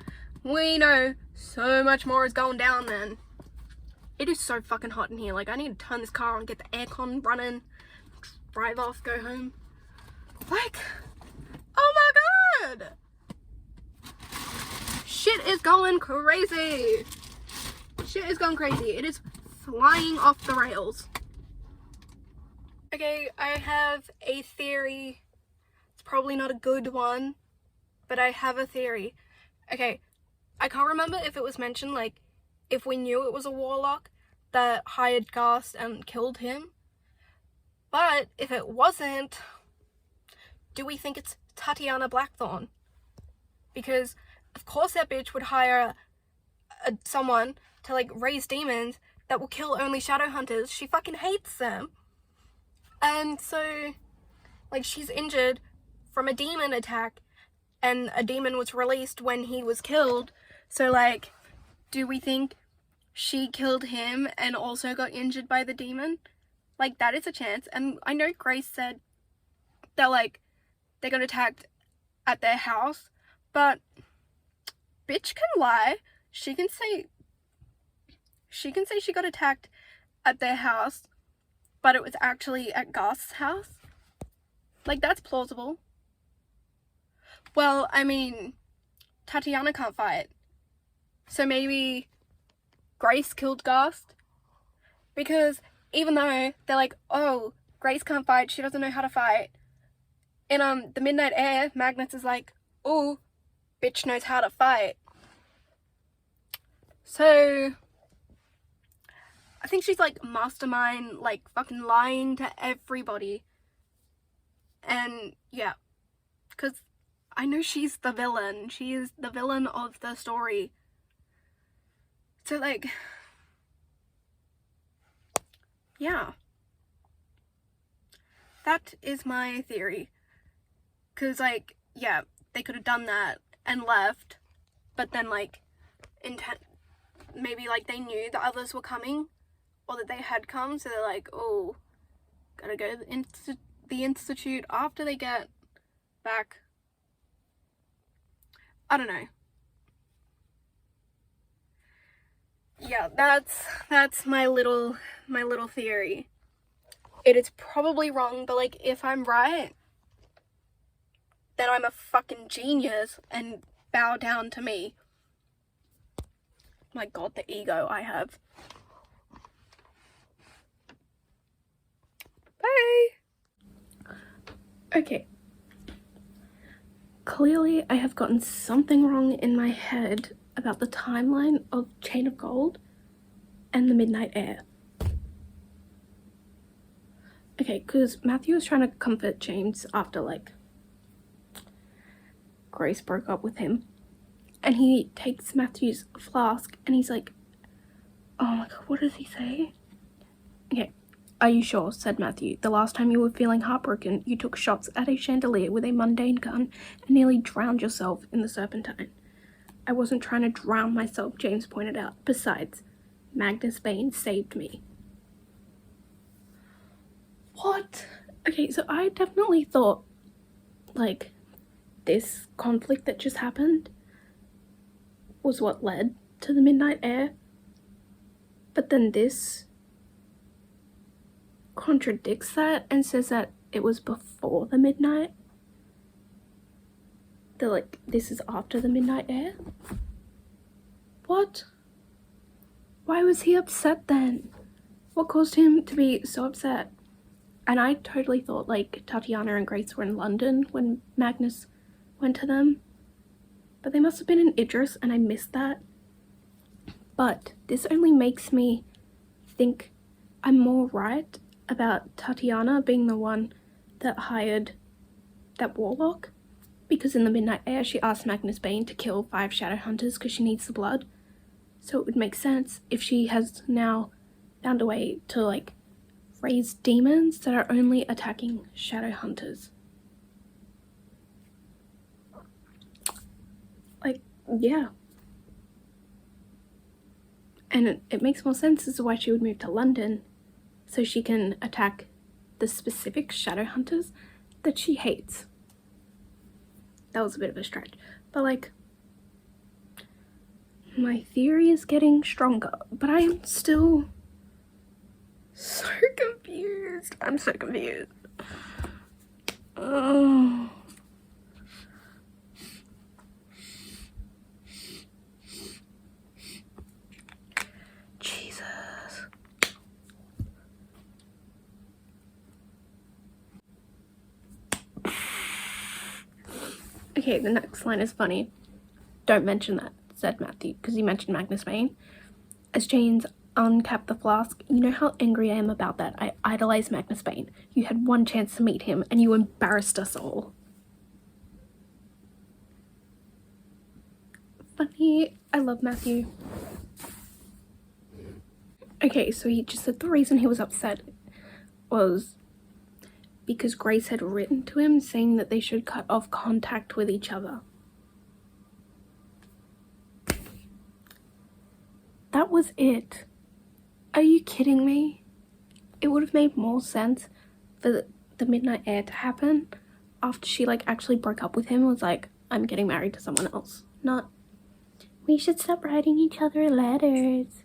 We know so much more is going down then. It is so fucking hot in here. Like, I need to turn this car on, get the aircon running, drive off, go home. Like, oh my god! Shit is going crazy. Shit is going crazy. It is flying off the rails. Okay, I have a theory. It's probably not a good one, but I have a theory. Okay, I can't remember if it was mentioned, like, if we knew it was a warlock that hired Gast and killed him. But if it wasn't, do we think it's Tatiana Blackthorn? Because of course that bitch would hire someone to like raise demons that will kill only shadow hunters. She fucking hates them. And so, like, she's injured from a demon attack, and a demon was released when he was killed. So, like, do we think she killed him and also got injured by the demon? Like, that is a chance. And I know Grace said that, like, they got attacked at their house, but bitch can lie. She can say she got attacked at their house, but it was actually at Gast's house. Like, that's plausible. Well, I mean, Tatiana can't fight. So maybe Grace killed Gast? Because even though they're like, oh, Grace can't fight, she doesn't know how to fight. In the Midnight Air, Magnus is like, oh, bitch knows how to fight. So I think she's like mastermind, like fucking lying to everybody. And yeah, because I know she's the villain. She is the villain of the story. So like, yeah. That is my theory. Because like, yeah, they could have done that and left. But then like, maybe like they knew the others were coming. Or that they had come. So they're like, oh, gotta go to the institute after they get back. I don't know. Yeah, that's my little theory. It is probably wrong, but like if I'm right, then I'm a fucking genius and bow down to me. My god, the ego I have. Bye! Okay. Clearly I have gotten something wrong in my head about the timeline of Chain of Gold and the Midnight Air. Okay, because Matthew was trying to comfort James after, like, Grace broke up with him. And he takes Matthew's flask and he's like, oh my god, what does he say? Okay, are you sure? Said Matthew. The last time you were feeling heartbroken, you took shots at a chandelier with a mundane gun and nearly drowned yourself in the Serpentine. I wasn't trying to drown myself, James pointed out. Besides, Magnus Bane saved me. What? Okay, so I definitely thought, like, this conflict that just happened was what led to the Midnight Air. But then this contradicts that and says that it was before the Midnight. They're like, this is after the Midnight Air? What? Why was he upset then? What caused him to be so upset? And I totally thought, like, Tatiana and Grace were in London when Magnus went to them. But they must have been in Idris, and I missed that. But this only makes me think I'm more right about Tatiana being the one that hired that warlock, because in the Midnight Air she asked Magnus Bane to kill 5 shadow hunters because she needs the blood. So it would make sense if she has now found a way to like raise demons that are only attacking shadow hunters. Like, yeah. And it makes more sense as to why she would move to London, so she can attack the specific shadow hunters that she hates. That was a bit of a stretch, but like, my theory is getting stronger, but I am still so confused. I'm so confused. Oh. Jesus. Okay, the next line is funny. Don't mention that, said Matthew, because you mentioned Magnus Bane. As Jane's uncapped the flask, you know how angry I am about that. I idolize Magnus Bane. You had one chance to meet him, and you embarrassed us all. Funny. I love Matthew. Okay, so he just said the reason he was upset was because Grace had written to him saying that they should cut off contact with each other. That was it. Are you kidding me? It would have made more sense for the Midnight Air to happen after she like actually broke up with him and was like, I'm getting married to someone else. Not, we should stop writing each other letters.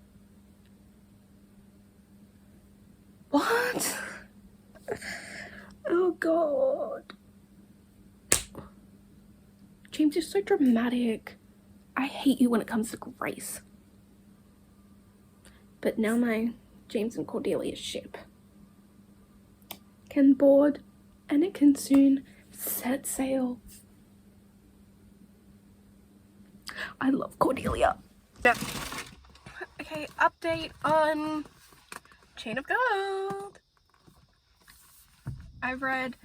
What? Oh god. James, you're so dramatic. I hate you when it comes to Grace. But now my James and Cordelia ship can board, and it can soon set sail. I love Cordelia. Yeah. Okay, update on Chain of Gold. I've read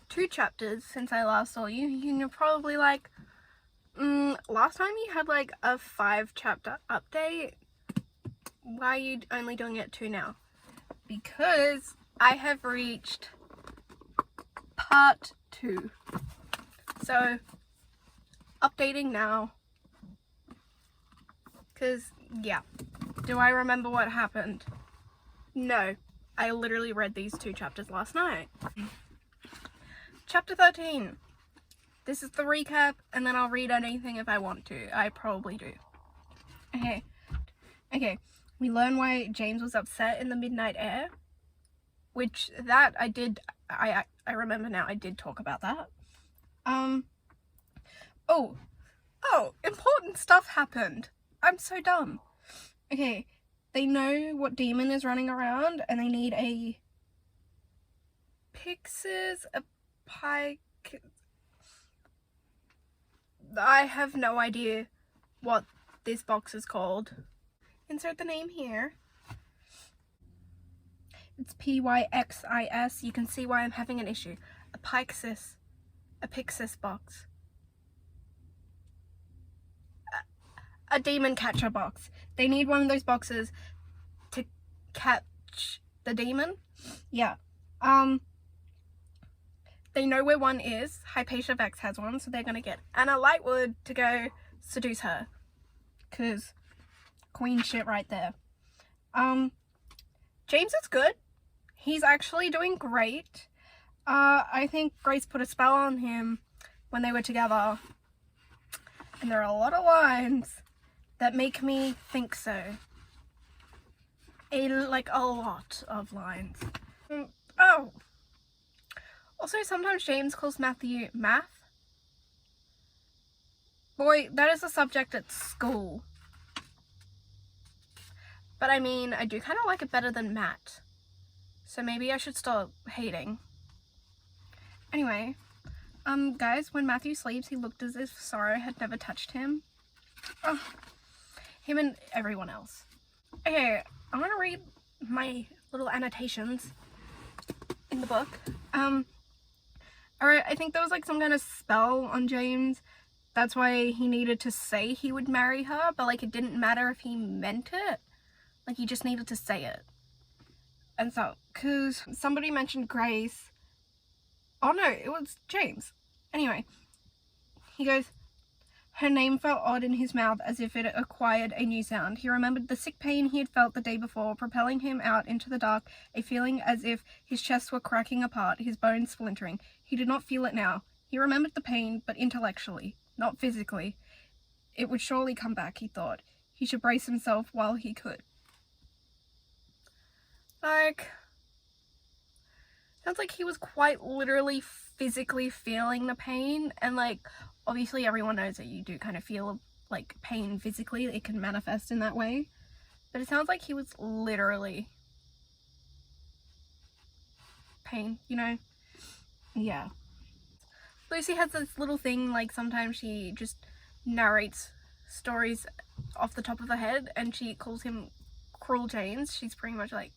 2 chapters since I last saw you. You're probably like, last time you had like a 5-chapter update. Why are you only doing it 2 now? Because I have reached part 2. So, updating now. Because, yeah. Do I remember what happened? No. I literally read these 2 chapters last night. Chapter 13. This is the recap, and then I'll read anything if I want to. I probably do. Okay. We learn why James was upset in the Midnight Air. Which, that I did, I remember now, I did talk about that. Oh, important stuff happened. I'm so dumb. Okay, they know what demon is running around, and they need a Pixis, a Pike. I have no idea what this box is called. Insert the name here. It's Pyxis. You can see why I'm having an issue. A Pixis box. A demon catcher box. They need one of those boxes to catch the demon. Yeah. They know where one is. Hypatia Vex has one, so they're gonna get Anna Lightwood to go seduce her. Cause queen shit right there. James is good. He's actually doing great. I think Grace put a spell on him when they were together. And there are a lot of lines that make me think so. A lot of lines. Oh. Also, sometimes James calls Matthew math. Boy, that is a subject at school. But I mean, I do kind of like it better than Matt. So maybe I should stop hating. Anyway, guys, when Matthew sleeps, he looked as if sorrow had never touched him. Oh, him and everyone else. Okay, I'm gonna read my little annotations in the book. Alright, I think there was like some kind of spell on James. That's why he needed to say he would marry her, but like it didn't matter if he meant it. Like he just needed to say it. And so, cause somebody mentioned Grace. Oh no, it was James. Anyway, he goes, her name felt odd in his mouth as if it acquired a new sound. He remembered the sick pain he had felt the day before, propelling him out into the dark, a feeling as if his chest were cracking apart, his bones splintering. He did not feel it now. He remembered the pain, but intellectually, not physically. It would surely come back, he thought. He should brace himself while he could. Like, sounds like he was quite literally physically feeling the pain, and like, obviously everyone knows that you do kind of feel like pain physically, it can manifest in that way, but it sounds like he was literally pain, you know? Yeah. Lucy has this little thing, like sometimes she just narrates stories off the top of her head, and she calls him Cruel James. She's pretty much like,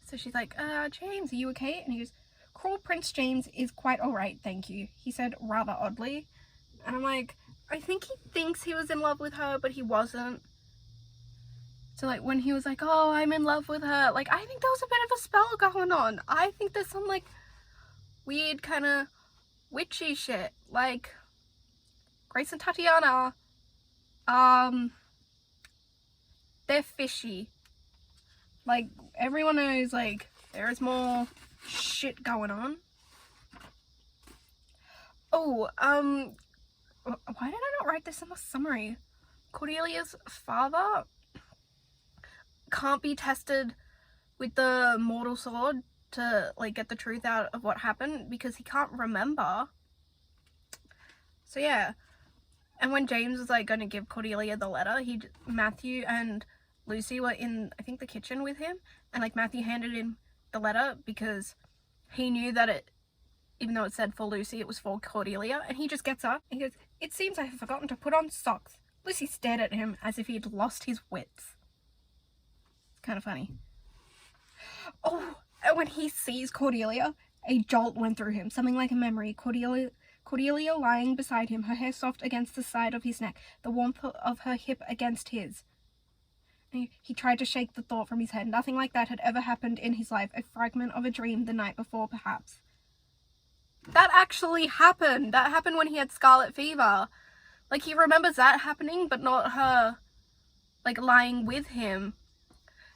so she's like, James, are you okay? And he goes, Cruel Prince James is quite alright, thank you, he said rather oddly. And I'm like, I think he thinks he was in love with her, but he wasn't. So like when he was like, oh, I'm in love with her, like I think there was a bit of a spell going on. I think there's some like weird kind of witchy shit. Like Grace and Tatiana, they're fishy. Like everyone knows like there is more shit going on. Oh, why did I not write this in the summary? Cordelia's father can't be tested with the mortal sword to like get the truth out of what happened because he can't remember. So yeah, and when James was like going to give Cordelia the letter, Matthew and Lucy were in, I think, the kitchen with him, and like Matthew handed him the letter because he knew that it, even though it said for Lucy, it was for Cordelia, and he just gets up and he goes, it seems I have forgotten to put on socks. Lucy stared at him as if he had lost his wits. It's kind of funny. Oh, and when he sees Cordelia, a jolt went through him, something like a memory. Cordelia lying beside him, her hair soft against the side of his neck, the warmth of her hip against his. He tried to shake the thought from his head. Nothing like that had ever happened in his life, a fragment of a dream the night before, perhaps. That actually happened. That happened when he had scarlet fever. Like, he remembers that happening, but not her, like, lying with him.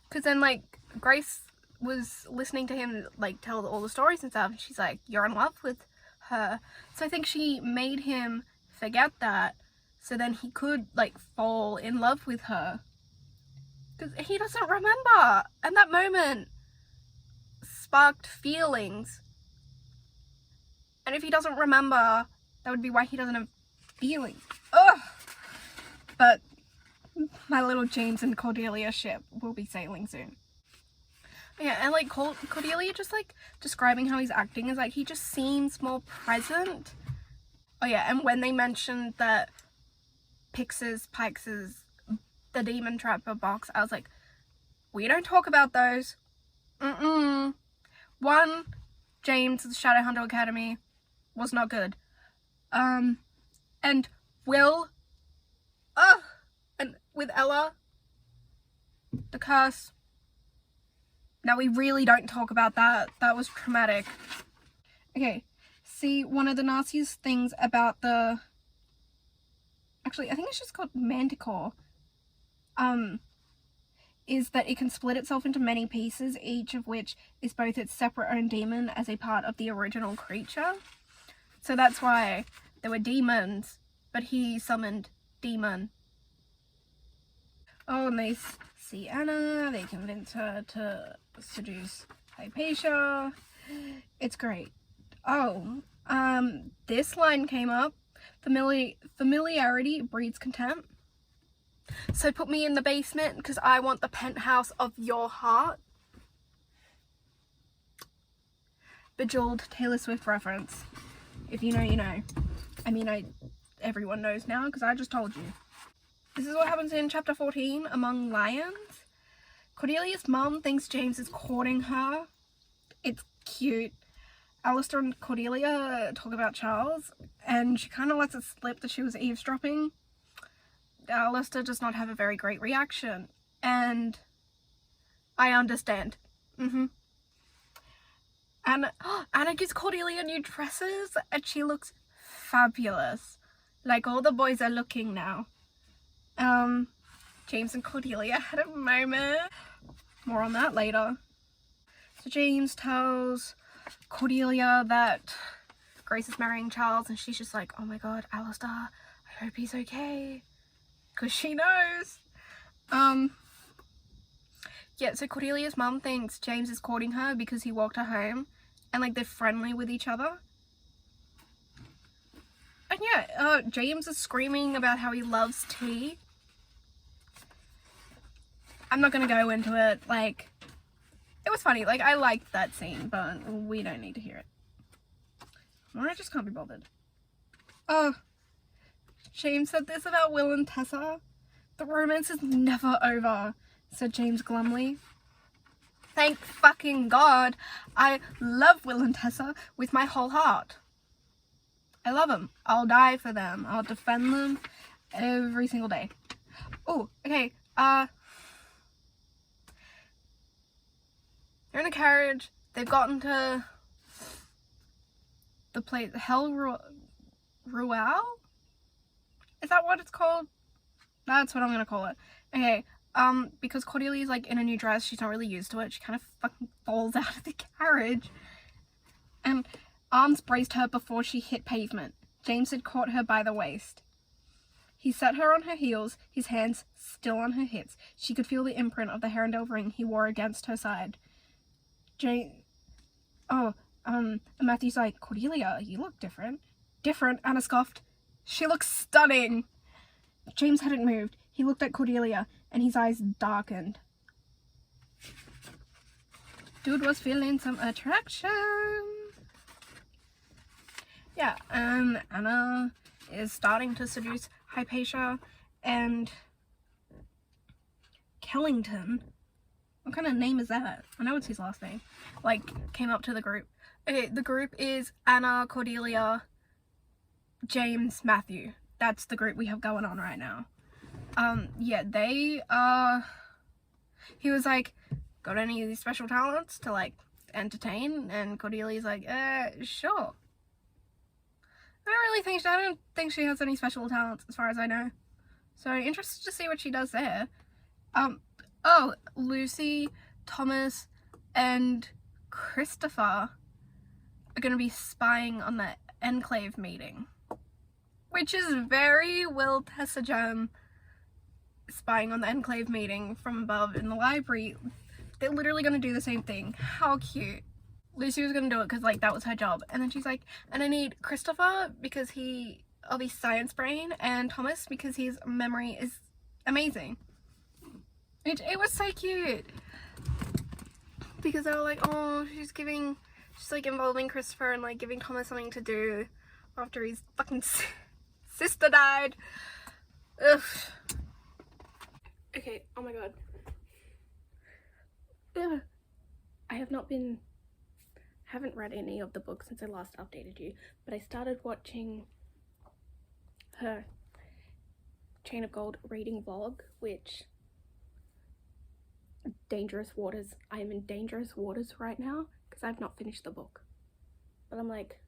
Because then, like, Grace was listening to him, like, tell all the stories and stuff, and she's like, you're in love with her. So I think she made him forget that, so then he could, like, fall in love with her. Because he doesn't remember. And that moment sparked feelings. And if he doesn't remember, that would be why he doesn't have feelings. Ugh! But my little James and Cordelia ship will be sailing soon. Yeah, and like Cordelia just like describing how he's acting is like he just seems more present. Oh yeah, and when they mentioned that Pix's the Demon Trapper box, I was like, we don't talk about those. One, James, the Shadowhunter Academy was not good. And Will, and with Ella, the curse. Now we really don't talk about that. That was traumatic. Okay, see, one of the nastiest things about the, actually, I think it's just called Manticore, is that it can split itself into many pieces, each of which is both its separate own demon as a part of the original creature. So that's why there were demons, but he summoned demon. Oh, and they see Anna, they convince her to seduce Hypatia. It's great. Oh, this line came up. Familiarity breeds contempt. So put me in the basement because I want the penthouse of your heart. Bejeweled Taylor Swift reference. If you know, you know. I mean, everyone knows now because I just told you. This is what happens in chapter 14, Among Lions. Cordelia's mum thinks James is courting her. It's cute. Alistair and Cordelia talk about Charles, and she kind of lets it slip that she was eavesdropping. Alistair does not have a very great reaction, and I understand. Anna gives Cordelia new dresses, and she looks fabulous. Like all the boys are looking now. James and Cordelia had a moment. More on that later. So James tells Cordelia that Grace is marrying Charles, and she's just like, oh my god, Alistair, I hope he's okay. Because she knows. Yeah, so Cordelia's mum thinks James is courting her because he walked her home, and like they're friendly with each other. And yeah, James is screaming about how he loves tea. I'm not gonna go into it. Like, it was funny. Like, I liked that scene, but we don't need to hear it. Or I just can't be bothered. Oh, James said this about Will and Tessa. The romance is never over, said James glumly. Thank fucking God. I love Will and Tessa with my whole heart. I love them. I'll die for them. I'll defend them every single day. Oh, okay. They're in a carriage. They've gotten to the place, Hell Royale? Is that what it's called? That's what I'm gonna call it. Okay, because Cordelia's like in a new dress, she's not really used to it. She kind of fucking falls out of the carriage. And arms braced her before she hit pavement. James had caught her by the waist. He set her on her heels, his hands still on her hips. She could feel the imprint of the Herondale ring he wore against her side. Matthew's like, Cordelia, you look different. Different, Anna scoffed. She looks stunning. James hadn't moved. He looked at Cordelia, and his eyes darkened. Dude was feeling some attraction. Yeah, Anna is starting to seduce Hypatia, and Kellington, what kind of name is that? I know it's his last name. Like, came up to the group. Okay, the group is Anna, Cordelia, James, Matthew. That's the group we have going on right now. Yeah, he was like, got any of these special talents to, like, entertain? And Cordelia's like, sure. I don't think she has any special talents, as far as I know. So, interested to see what she does there. Lucy, Thomas, and Christopher are going to be spying on the Enclave meeting. Which is very Will Tessa Gem, spying on the Enclave meeting from above in the library. They're literally going to do the same thing. How cute. Lucy was going to do it because, like, that was her job. And then she's like, and I need Christopher because of his science brain, and Thomas because his memory is amazing. It was so cute. Because they were like, oh, she's like involving Christopher and like giving Thomas something to do after his fucking sister died. Ugh. Okay, oh my god. Ugh. I haven't read any of the books since I last updated you, but I started watching her Chain of Gold reading vlog, which dangerous waters. I am in dangerous waters right now because I've not finished the book, but I'm like,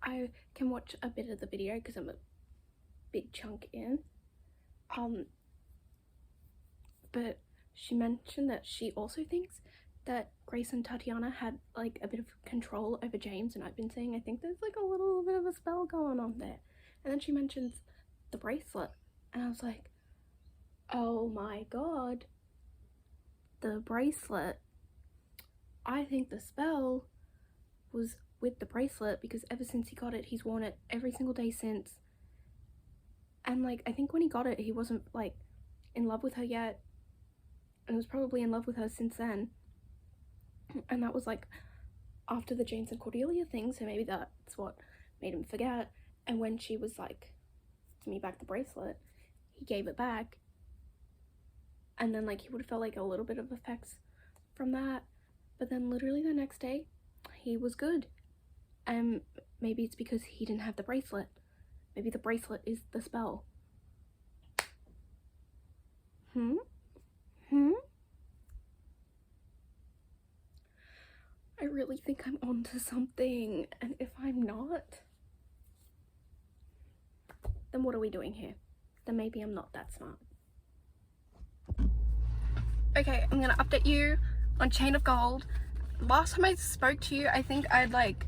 I can watch a bit of the video because I'm a big chunk in. But she mentioned that she also thinks that Grace and Tatiana had like a bit of control over James, and I've been saying I think there's like a little bit of a spell going on there. And then she mentions the bracelet, and I was like, oh my god, the bracelet. I think the spell was with the bracelet because ever since he got it, he's worn it every single day since. And like, I think when he got it, he wasn't like in love with her yet, and was probably in love with her since then. And that was like after the James and Cordelia thing, so maybe that's what made him forget. And when she was like, give me back the bracelet, he gave it back. and then like he would have felt like a little bit of effects from that, but then literally the next day he was good. And maybe it's because he didn't have the bracelet. Maybe the bracelet is the spell. I really think I'm onto something, and if I'm not, then what are we doing here? Then maybe I'm not that smart. Okay, I'm gonna update you on Chain of Gold. Last time I spoke to you, I think I'd like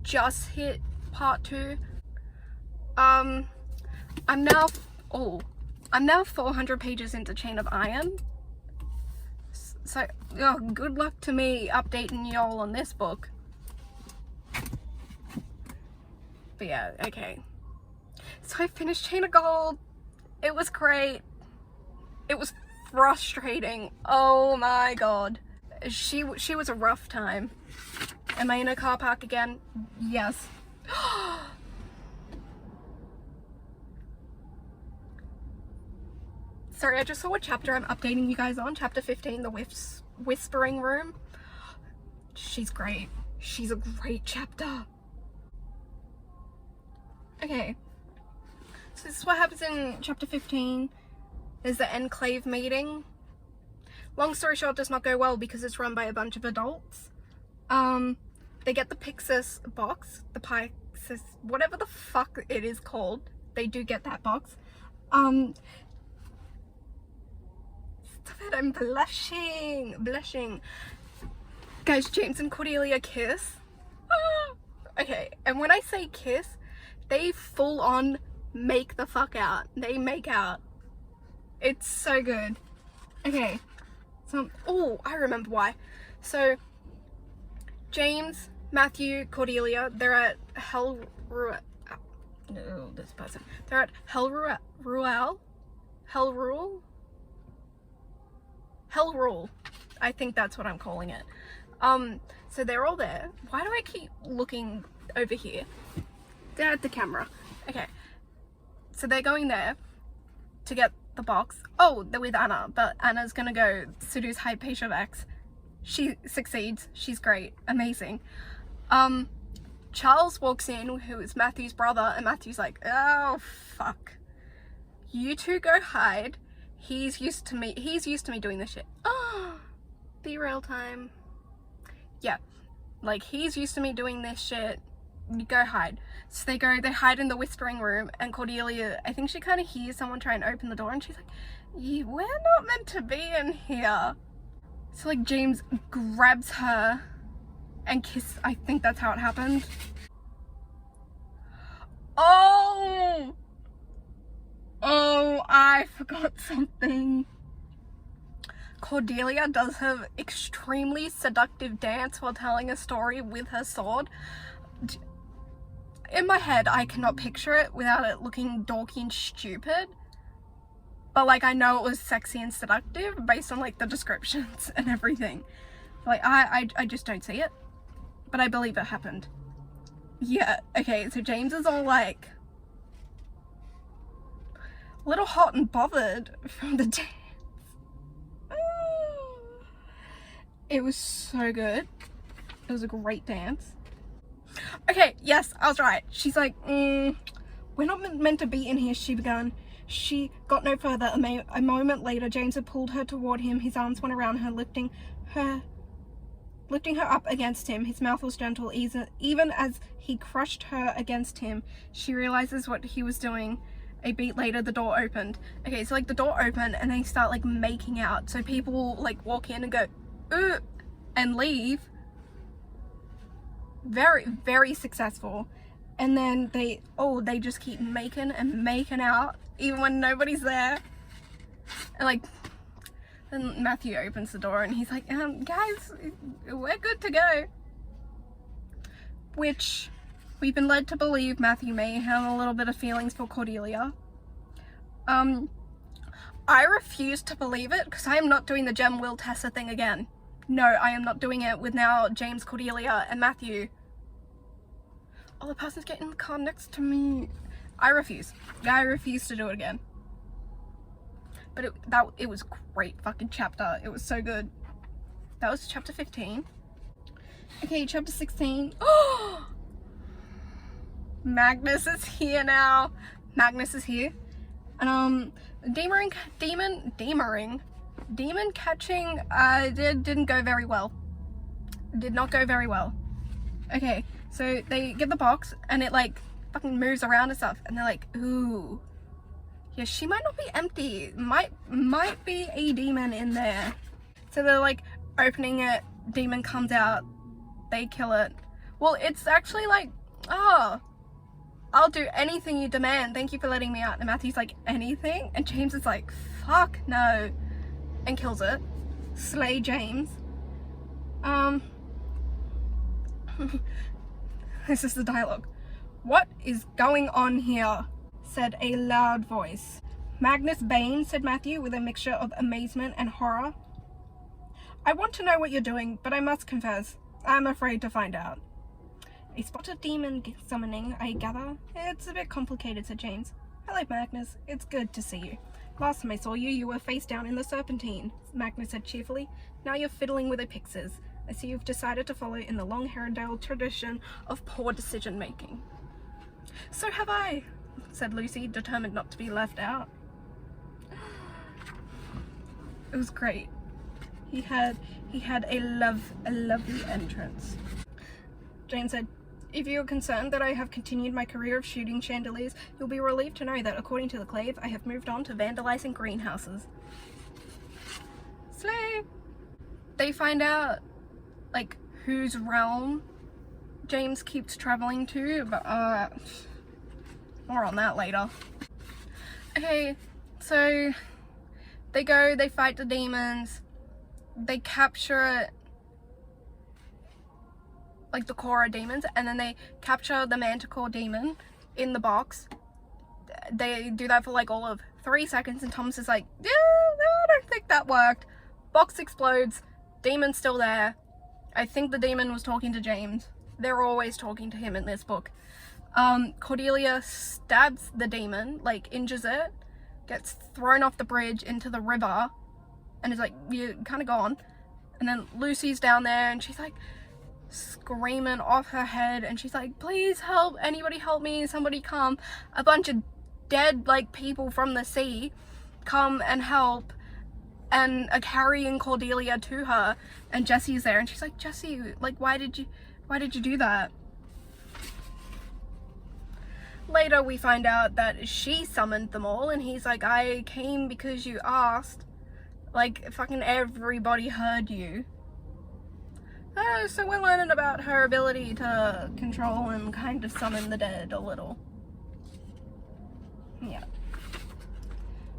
just hit part 2. I'm now 400 pages into Chain of Iron. So, oh, good luck to me updating y'all on this book. But yeah, okay. So I finished Chain of Gold. It was great. It was frustrating. Oh my god. She was a rough time. Am I in a car park again? Yes. Sorry, I just saw what chapter I'm updating you guys on. Chapter 15, the Whispering Room. She's great. She's a great chapter. Okay. So this is what happens in chapter 15. There's the Enclave meeting. Long story short, does not go well because it's run by a bunch of adults. They get the Pixis box. The Pixis, whatever the fuck it is called. They do get that box. Stop it, I'm blushing. Guys, James and Cordelia kiss. Okay, and when I say kiss, they full on make the fuck out. They make out. It's so good. Okay, so, oh, I remember why. So, James, Matthew, Cordelia, they're at They're at Hellrule. I think that's what I'm calling it. So they're all there. Why do I keep looking over here? They're at the camera. Okay. So they're going there to get the box. Oh, they're with Anna, but Anna's gonna go seduce Hypatia of X. She succeeds. She's great. Amazing. Charles walks in, who is Matthew's brother, and Matthew's like, oh, fuck. You two go hide. He's used to me doing this shit. Oh, be real time. Yeah, like, he's used to me doing this shit. You go hide. So they hide in the Whispering Room, and Cordelia, I think she kind of hears someone try and open the door, and she's like, we're not meant to be in here. So like James grabs her and kiss. I think that's how it happened. Oh, I forgot something. Cordelia does her extremely seductive dance while telling a story with her sword. In my head, I cannot picture it without it looking dorky and stupid. But like, I know it was sexy and seductive based on like the descriptions and everything. Like, I just don't see it. But I believe it happened. Yeah, okay, so James is all like a little hot and bothered from the dance. It was so good. It was a great dance. Okay, yes, I was right. She's like, we're not meant to be in here, she began. She got no further. A moment later, James had pulled her toward him. His arms went around her, lifting her up against him. His mouth was gentle, even as he crushed her against him. She realizes what he was doing. A beat later, the door opened. Okay, so like the door opened and they start like making out. So people like walk in and go, ugh, and leave. Very, very successful. And then they just keep making and making out even when nobody's there. And like, then Matthew opens the door and he's like, guys, we're good to go. Which we've been led to believe Matthew may have a little bit of feelings for Cordelia. I refuse to believe it because I am not doing the Gem Will Tessa thing again. No, I am not doing it with now James, Cordelia, and Matthew. Oh, the person's getting in the car next to me. I refuse. I refuse to do it again. But it was great fucking chapter. It was so good. That was chapter 15. Okay, chapter 16. Oh, Magnus is here now. Magnus is here. And demon catching didn't go very well. Did not go very well. Okay, so they get the box and it like fucking moves around and stuff, and they're like, ooh, yeah, she might not be empty. Might be a demon in there. So they're like opening it, demon comes out, they kill it. Well, it's actually like, oh, I'll do anything you demand, thank you for letting me out. And Matthew's like, anything? And James is like, fuck no, and kills it. Slay James. This is the dialogue. What is going on here? Said a loud voice. Magnus Bane, said Matthew with a mixture of amazement and horror. I want to know what you're doing, but I must confess, I'm afraid to find out. A spotted demon summoning, I gather? It's a bit complicated, said James. Hello, Magnus. It's good to see you. Last time I saw you, you were face down in the Serpentine, Magnus said cheerfully. Now you're fiddling with a Pixies. I see you've decided to follow in the long Herondale tradition of poor decision-making. So have I, said Lucy, determined not to be left out. It was great. He had a lovely entrance. Jane said, if you're concerned that I have continued my career of shooting chandeliers, you'll be relieved to know that, according to the Clave, I have moved on to vandalizing greenhouses. Slay! They find out, like, whose realm James keeps traveling to, but, more on that later. Okay, so they go, they fight the demons, they capture it, like the Cora demons, and then they capture the Manticore demon in the box. They do that for like all of 3 seconds, and Thomas is like, yeah, I don't think that worked. Box explodes, demon's still there. I think the demon was talking to James. They're always talking to him in this book. Cordelia stabs the demon, like injures it, gets thrown off the bridge into the river, and is like, you're kind of gone. And then Lucy's down there, and she's like screaming off her head, and she's like, please help, anybody help me, somebody come. A bunch of dead like people from the sea come and help and are carrying Cordelia to her, and Jesse's there, and she's like, Jesse, like, why did you do that? Later we find out that she summoned them all, and he's like, I came because you asked. Like, fucking everybody heard you. So we're learning about her ability to control and kind of summon the dead a little. Yeah.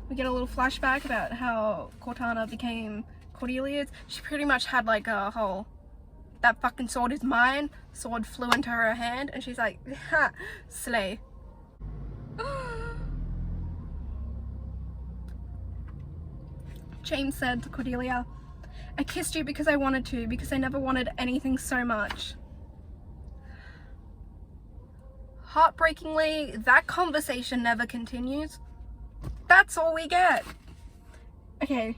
We get a little flashback about how Cortana became Cordelia's. She pretty much had like a whole, that fucking sword is mine. Sword flew into her hand, and she's like, ha, slay. James said to Cordelia, I kissed you because I wanted to, because I never wanted anything so much. Heartbreakingly, that conversation never continues. That's all we get. Okay.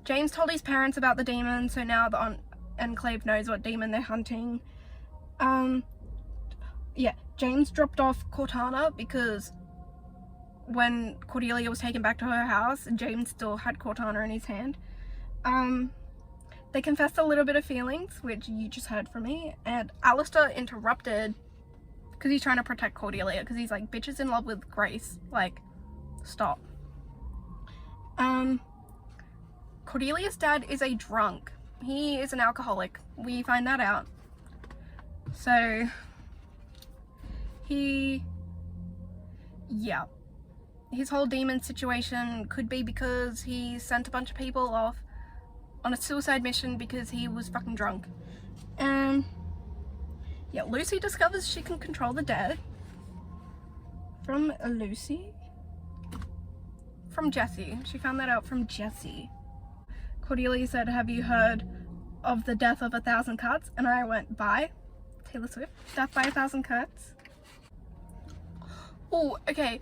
James told his parents about the demon, so now the Enclave knows what demon they're hunting. Yeah, James dropped off Cortana because when Cordelia was taken back to her house, James still had Cortana in his hand. They confessed a little bit of feelings, which you just heard from me, and Alistair interrupted because he's trying to protect Cordelia, because he's like, bitch is in love with Grace, like, stop. Cordelia's dad is a drunk. He is an alcoholic. We find that out. So, yeah. His whole demon situation could be because he sent a bunch of people off on a suicide mission because he was fucking drunk. Yeah, Lucy discovers she can control the dead. From Lucy? From Jesse. She found that out from Jesse. Cordelia said, have you heard of the death of 1,000 cuts? And I went, by Taylor Swift. Death by 1,000 cuts. Oh, okay.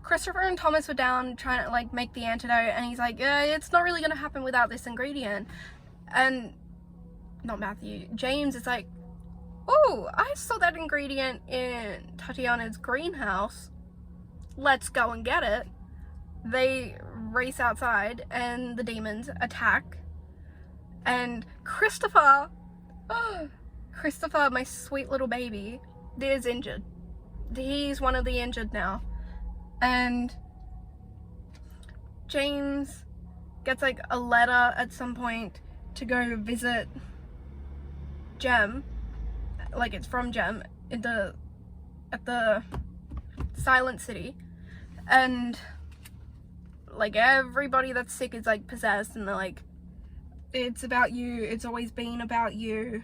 Christopher and Thomas were down trying to like make the antidote, and he's like, yeah, it's not really gonna happen without this ingredient. And not Matthew, James is like, oh, I saw that ingredient in Tatiana's greenhouse, let's go and get it. They race outside and the demons attack, and Christopher, my sweet little baby, is injured. He's one of the injured now. And James gets like a letter at some point to go visit Jem, like it's from Jem at the Silent City, and like everybody that's sick is like possessed, and they're like, it's about you, it's always been about you.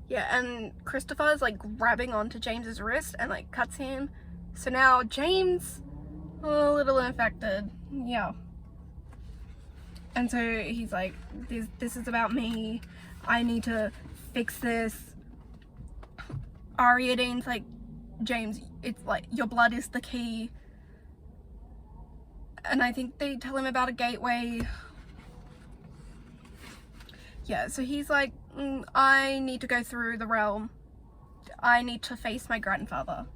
Yeah, and Christopher's like grabbing onto James's wrist and like cuts him. So now James, a little infected, yeah. And so he's like, this is about me. I need to fix this. Ariadene's like, James, it's like, your blood is the key. And I think they tell him about a gateway. Yeah, so he's like, I need to go through the realm. I need to face my grandfather.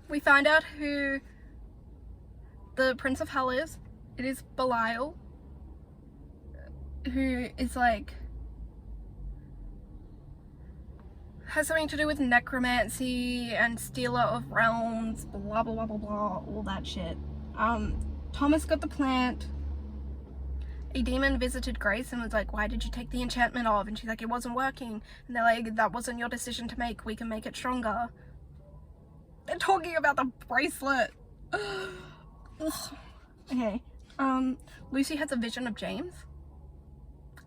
We find out who the Prince of Hell is. It is Belial, who is like, has something to do with necromancy and stealer of realms, blah blah blah blah blah, all that shit. Thomas got the plant. A demon visited Grace and was like, why did you take the enchantment off? And she's like, it wasn't working. And they're like, that wasn't your decision to make, we can make it stronger. They're talking about the bracelet. Okay, Lucy has a vision of James,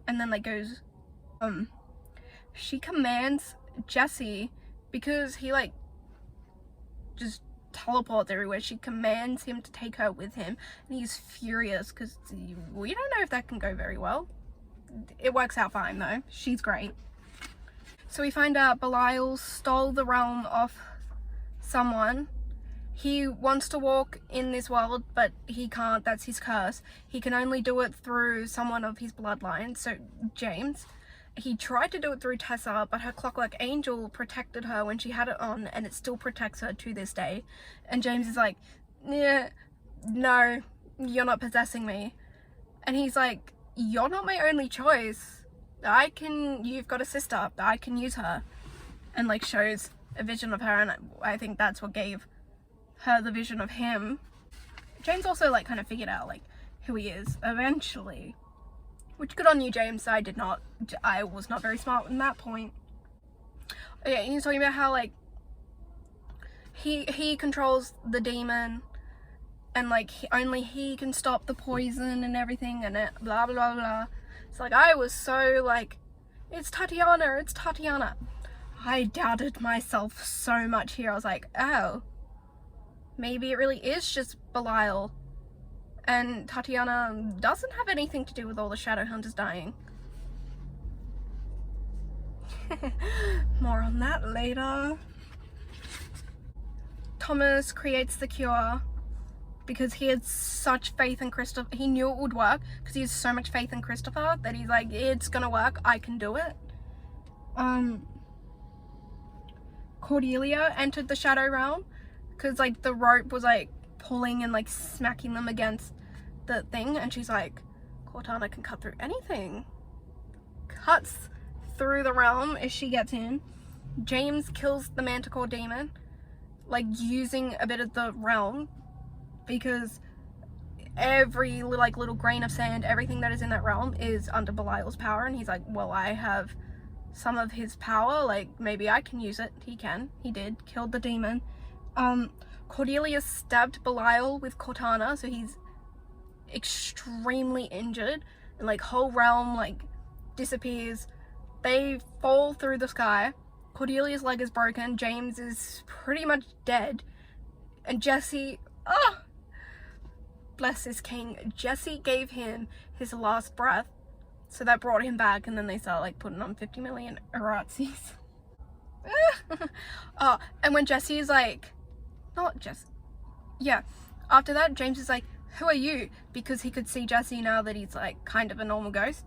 and then like goes, she commands Jesse, because he like just teleports everywhere, she commands him to take her with him, and he's furious because we don't know if that can go very well. It works out fine though, she's great. So we find out Belial stole the realm off someone. He wants to walk in this world, but he can't, that's his curse. He can only do it through someone of his bloodline, so James. He tried to do it through Tessa, but her clockwork angel protected her when she had it on, and it still protects her to this day. And James is like, yeah, no, you're not possessing me. And he's like, you're not my only choice. You've got a sister, I can use her. And like shows a vision of her, and I think that's what gave her the vision of him. James also like kind of figured out like who he is eventually. Which, good on you, James. I did not. I was not very smart in that point. Yeah, he's talking about how like he controls the demon, and like only he can stop the poison and everything, and it blah blah blah. It's like I was so like, it's Tatiana, it's Tatiana. I doubted myself so much here. I was like, oh, maybe it really is just Belial. And Tatiana doesn't have anything to do with all the Shadowhunters dying. More on that later. Thomas creates the cure because he had such faith in Christopher. He knew it would work because he has so much faith in Christopher that he's like, it's gonna work, I can do it. Cordelia entered the Shadow Realm because like the rope was like pulling and like smacking them against the thing, and she's like, Cortana can cut through anything. Cuts through the realm as she gets in. James kills the Manticore demon, like using a bit of the realm, because every like little grain of sand, everything that is in that realm is under Belial's power, and he's like, well, I have some of his power, like maybe I can use it. He can. He did. Killed the demon. Cordelia stabbed Belial with Cortana, so he's extremely injured, and like whole realm like disappears. They fall through the sky. Cordelia's leg is broken. James is pretty much dead, and Jesse, bless his king, Jesse gave him his last breath, so that brought him back, and then they start like putting on 50 million Arazzis. Oh, and when Jesse is like, not Jesse, yeah, after that, James is like, who are you? Because he could see Jesse now that he's like kind of a normal ghost.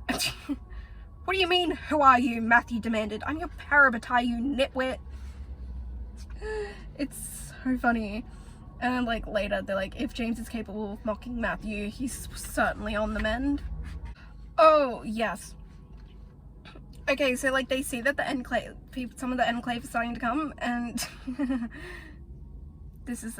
What do you mean, who are you? Matthew demanded. I'm your parabatai, you nitwit. It's so funny. And like later, they're like, if James is capable of mocking Matthew, he's certainly on the mend. Oh, yes. Okay, so like they see that the enclave, some of the enclave is starting to come, and this is,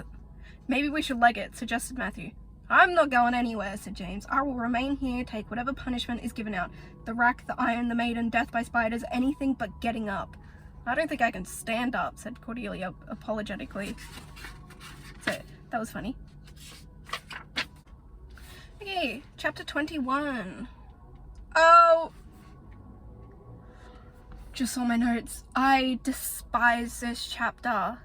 maybe we should leg it, suggested Matthew. I'm not going anywhere, said James. I will remain here, take whatever punishment is given out. The rack, the iron, the maiden, death by spiders, anything but getting up. I don't think I can stand up, said Cordelia apologetically. So, that was funny. Okay, chapter 21. Oh! Just saw my notes. I despise this chapter.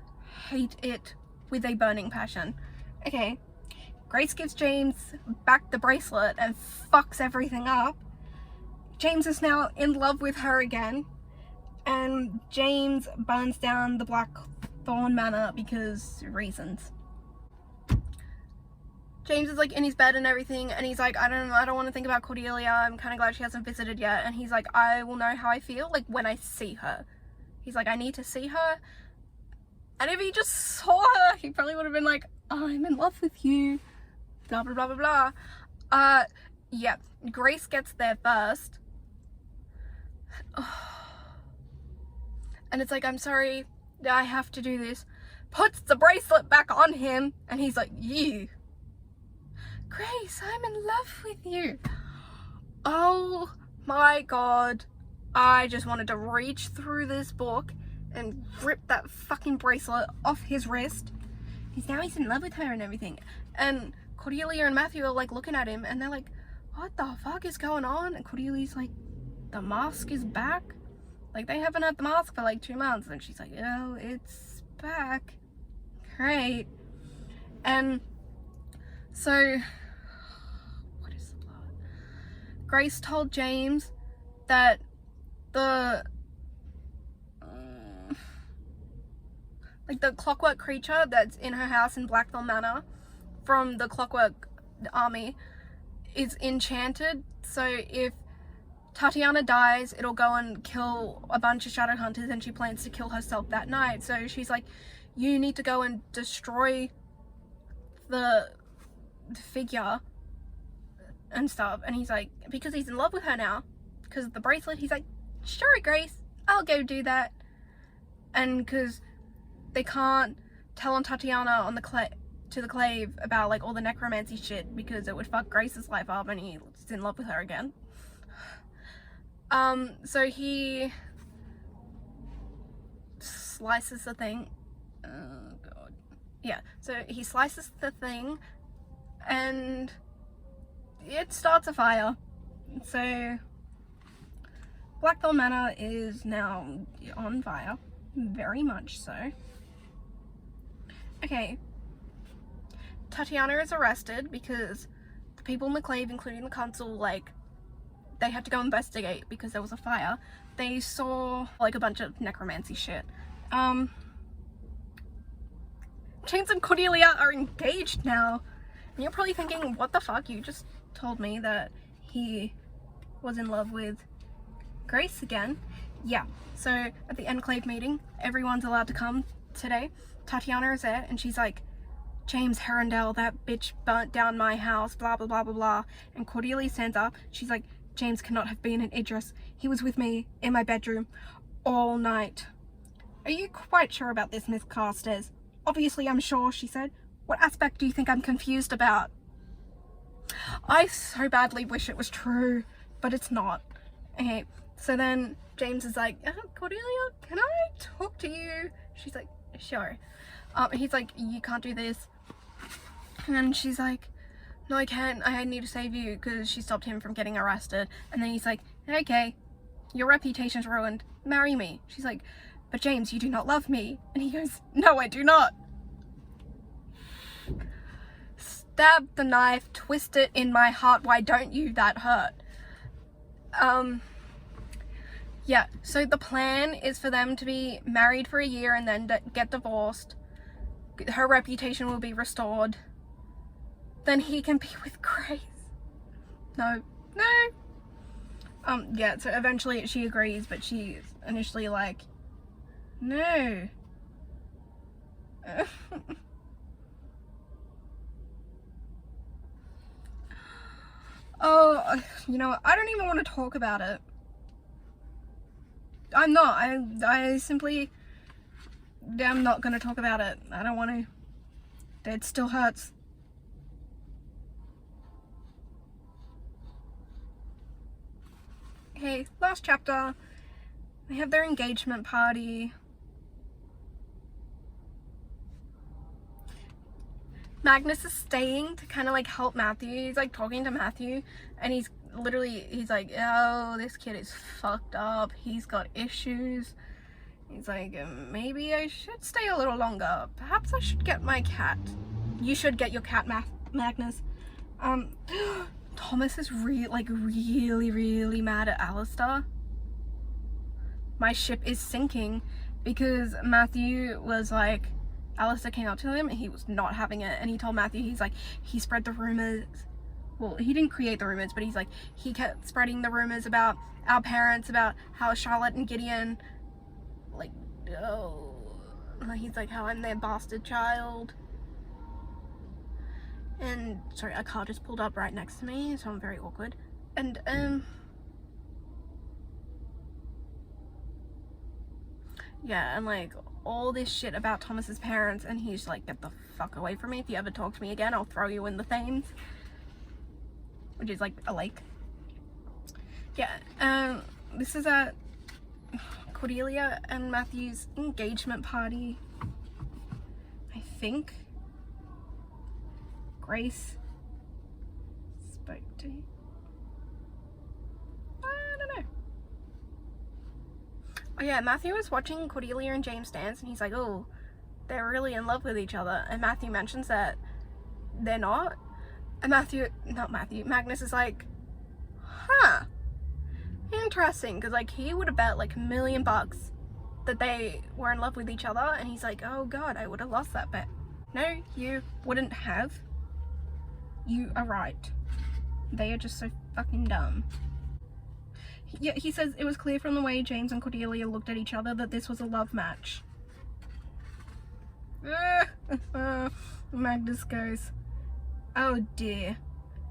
Hate it with a burning passion. Okay. Grace gives James back the bracelet and fucks everything up. James is now in love with her again. And James burns down the Blackthorn Manor because reasons. James is like in his bed and everything, and he's like, I don't want to think about Cordelia. I'm kind of glad she hasn't visited yet. And he's like, I will know how I feel like when I see her. He's like, I need to see her. And if he just saw her, he probably would have been like, I'm in love with you. Blah, blah, blah, blah, blah. Yeah, Grace gets there first. And it's like, I'm sorry, I have to do this. Puts the bracelet back on him, and he's like, you. Grace, I'm in love with you. Oh my god. I just wanted to reach through this book and rip that fucking bracelet off his wrist. He's in love with her and everything. And Cordelia and Matthew are like looking at him, and they're like, what the fuck is going on? And Cordelia's like, the mask is back? Like, they haven't had the mask for like 2 months. And she's like, oh, it's back. Great. And so, what is the plot? Grace told James that the clockwork creature that's in her house in Blackthorn Manor from the Clockwork Army is enchanted. So if Tatiana dies, it'll go and kill a bunch of shadow hunters, and she plans to kill herself that night. So she's like, you need to go and destroy the figure and stuff. And he's like, because he's in love with her now because of the bracelet, he's like, sure, Grace, I'll go do that. And because they can't tell on Tatiana on the clave about like all the necromancy shit because it would fuck Grace's life up, and he's in love with her again. So he slices the thing. Oh god. Yeah, so he slices the thing and it starts a fire. So Blackthorn Manor is now on fire, very much so. Okay, Tatiana is arrested because the people in the clave, including the consul, like, they had to go investigate because there was a fire. They saw like a bunch of necromancy shit. James and Cordelia are engaged now. And you're probably thinking, what the fuck? You just told me that he was in love with Grace again. Yeah, so at the Enclave meeting, everyone's allowed to come today. Tatiana is there, and she's like, James Herondale, that bitch burnt down my house, blah, blah, blah, blah, blah. And Cordelia stands up. She's like, James cannot have been in Idris. He was with me in my bedroom all night. Are you quite sure about this, Miss Carstairs? Obviously, I'm sure, she said. What aspect do you think I'm confused about? I so badly wish it was true, but it's not. Okay, so then James is like, Cordelia, can I talk to you? She's like, sure. He's like, you can't do this. And she's like, no, I can't. I need to save you, because she stopped him from getting arrested. And then he's like, okay, your reputation's ruined. Marry me. She's like, but James, you do not love me. And he goes, no, I do not. Stab the knife, twist it in my heart. Why don't you? That hurt. Yeah, so the plan is for them to be married for a year and then get divorced. Her reputation will be restored. Then he can be with Grace. No. Yeah, so eventually she agrees, but she's initially like, no. Oh, you know what? I don't even want to talk about it. I'm not. I simply am not going to talk about it. I don't want to. It still hurts. Okay, last chapter. They have their engagement party. Magnus is staying to kind of like help Matthew. He's like talking to Matthew, and he's like, oh, this kid is fucked up. He's got issues. He's like, maybe I should stay a little longer. Perhaps I should get my cat. You should get your cat, Magnus. Thomas is really mad at Alistair. My ship is sinking because Matthew was like, Alistair came up to him and he was not having it, and he told Matthew, he's like, he spread the rumors. Well, he didn't create the rumors, but he's like, he kept spreading the rumors about our parents, about how Charlotte and Gideon, like, oh, he's like, how I'm their bastard child. And sorry, a car just pulled up right next to me, so I'm very awkward. And yeah, and like all this shit about Thomas's parents, and he's like, get the fuck away from me. If you ever talk to me again, I'll throw you in the Thames, which is like a lake. Yeah, this is at Cordelia and Matthew's engagement party. I think Grace spoke to him. I don't know. Oh yeah, Matthew was watching Cordelia and James dance, and he's like, oh, they're really in love with each other. And Matthew mentions that they're not. And Magnus is like, huh, interesting, because like he would have bet like $1 million that they were in love with each other, and he's like, oh god, I would have lost that bet. No, you wouldn't have. You are right. They are just so fucking dumb. Yeah, he says it was clear from the way James and Cordelia looked at each other that this was a love match. Magnus goes, oh dear,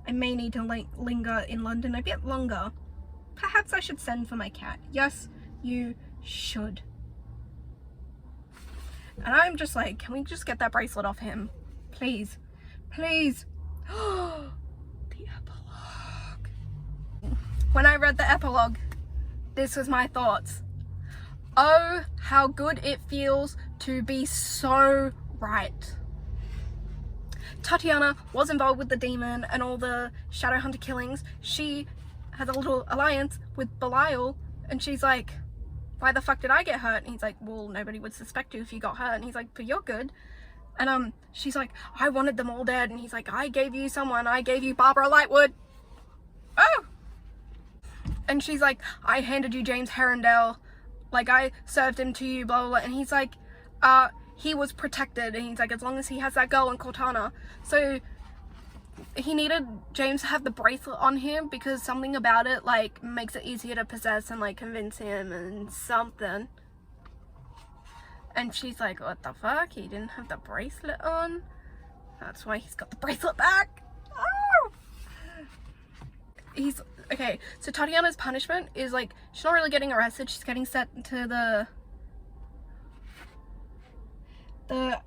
I may need to linger in London a bit longer. Perhaps I should send for my cat. Yes, you should. And I'm just like, can we just get that bracelet off him? Please. Please. The epilogue. When I read the epilogue, this was my thoughts. Oh, how good it feels to be so right. Tatiana was involved with the demon and all the Shadowhunter killings. She has a little alliance with Belial, and she's like, why the fuck did I get hurt? And he's like, well, nobody would suspect you if you got hurt. And he's like, but you're good. And she's like, I wanted them all dead. And he's like, I gave you someone. I gave you Barbara Lightwood. Oh! And she's like, I handed you James Herondale. Like, I served him to you, blah, blah, blah. And he's like, he was protected. And he's like, as long as he has that girl in Cortana. So he needed James to have the bracelet on him because something about it, like, makes it easier to possess and, like, convince him and something. And she's like, what the fuck? He didn't have the bracelet on? That's why he's got the bracelet back. Oh! Okay, so Tatiana's punishment is like, she's not really getting arrested, she's getting sent to the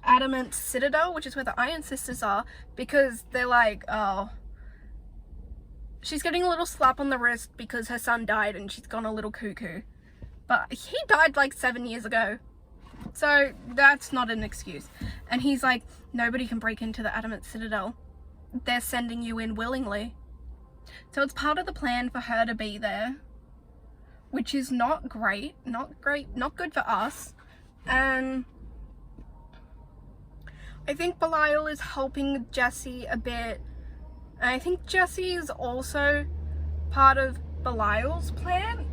Adamant Citadel, which is where the Iron Sisters are, because they're like, oh, she's getting a little slap on the wrist because her son died and she's gone a little cuckoo. But he died like 7 years ago, so that's not an excuse. And he's like, nobody can break into the Adamant Citadel. They're sending you in willingly. So it's part of the plan for her to be there, which is not great, not good for us. And I think Belial is helping Jesse a bit. And I think Jesse is also part of Belial's plan.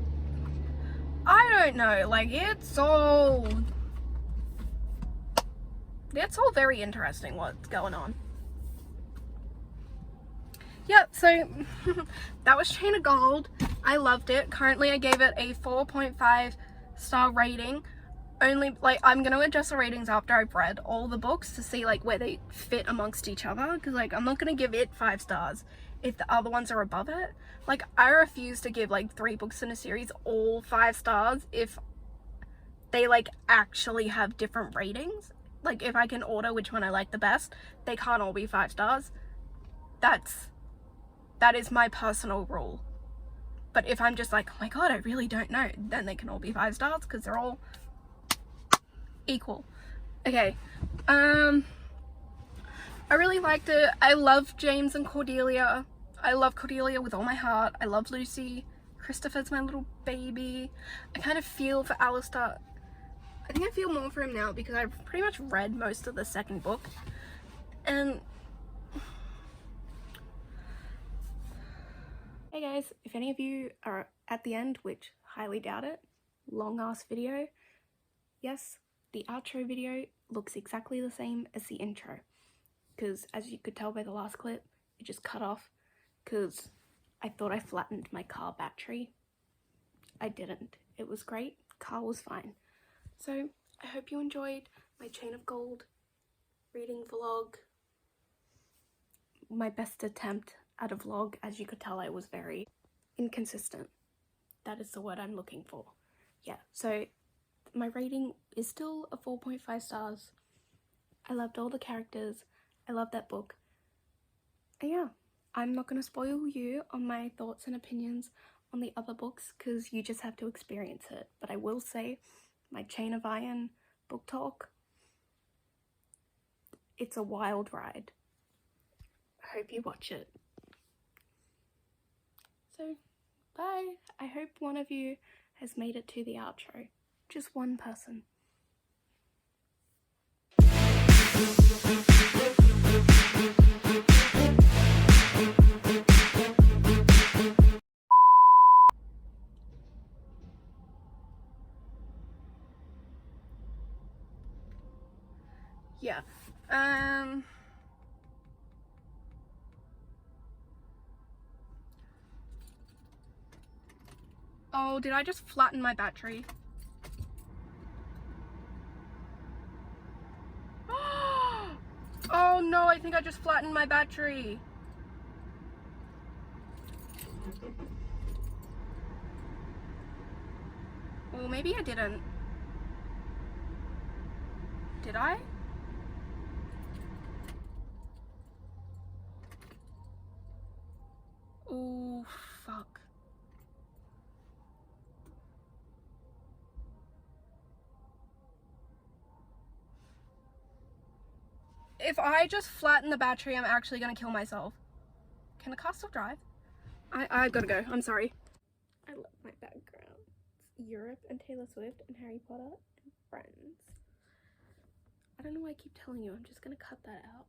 I don't know, like, it's all very interesting what's going on. Yeah, so that was Chain of Gold. I loved it. Currently I gave it a 4.5 star rating. Only, like, I'm gonna adjust the ratings after I've read all the books to see like where they fit amongst each other, because like I'm not gonna give it 5 stars if the other ones are above it. Like, I refuse to give like 3 books in a series all 5 stars if they like actually have different ratings. Like, if I can order which one I like the best, they can't all be 5 stars. That is my personal rule. But if I'm just like, oh my god, I really don't know, then they can all be 5 stars because they're all equal. Okay, I really liked it. I love James and Cordelia. I love Cordelia with all my heart. I love Lucy. Christopher's my little baby. I kind of feel for Alistair. I think I feel more for him now because I've pretty much read most of the second book. And hey guys, if any of you are at the end, which highly doubt it, long ass video, yes, the outro video looks exactly the same as the intro, because as you could tell by the last clip, it just cut off because I thought I flattened my car battery. I didn't. It was great. Car was fine. So I hope you enjoyed my Chain of Gold reading vlog. My best attempt at a vlog. As you could tell, I was very inconsistent. That is the word I'm looking for. Yeah, so my rating is still a 4.5 stars. I loved all the characters. I love that book. And yeah, I'm not going to spoil you on my thoughts and opinions on the other books because you just have to experience it. But I will say, my Chain of Iron book talk, it's a wild ride. I hope you watch it. So, bye. I hope one of you has made it to the outro. Just one person. Yeah. Oh, did I just flatten my battery? Oh no, I think I just flattened my battery. Well, maybe I didn't. Did I? Oh, fuck. If I just flatten the battery, I'm actually gonna kill myself. Can the car still drive? I gotta go. I'm sorry. I love my background. It's Europe and Taylor Swift and Harry Potter and Friends. I don't know why I keep telling you. I'm just gonna cut that out.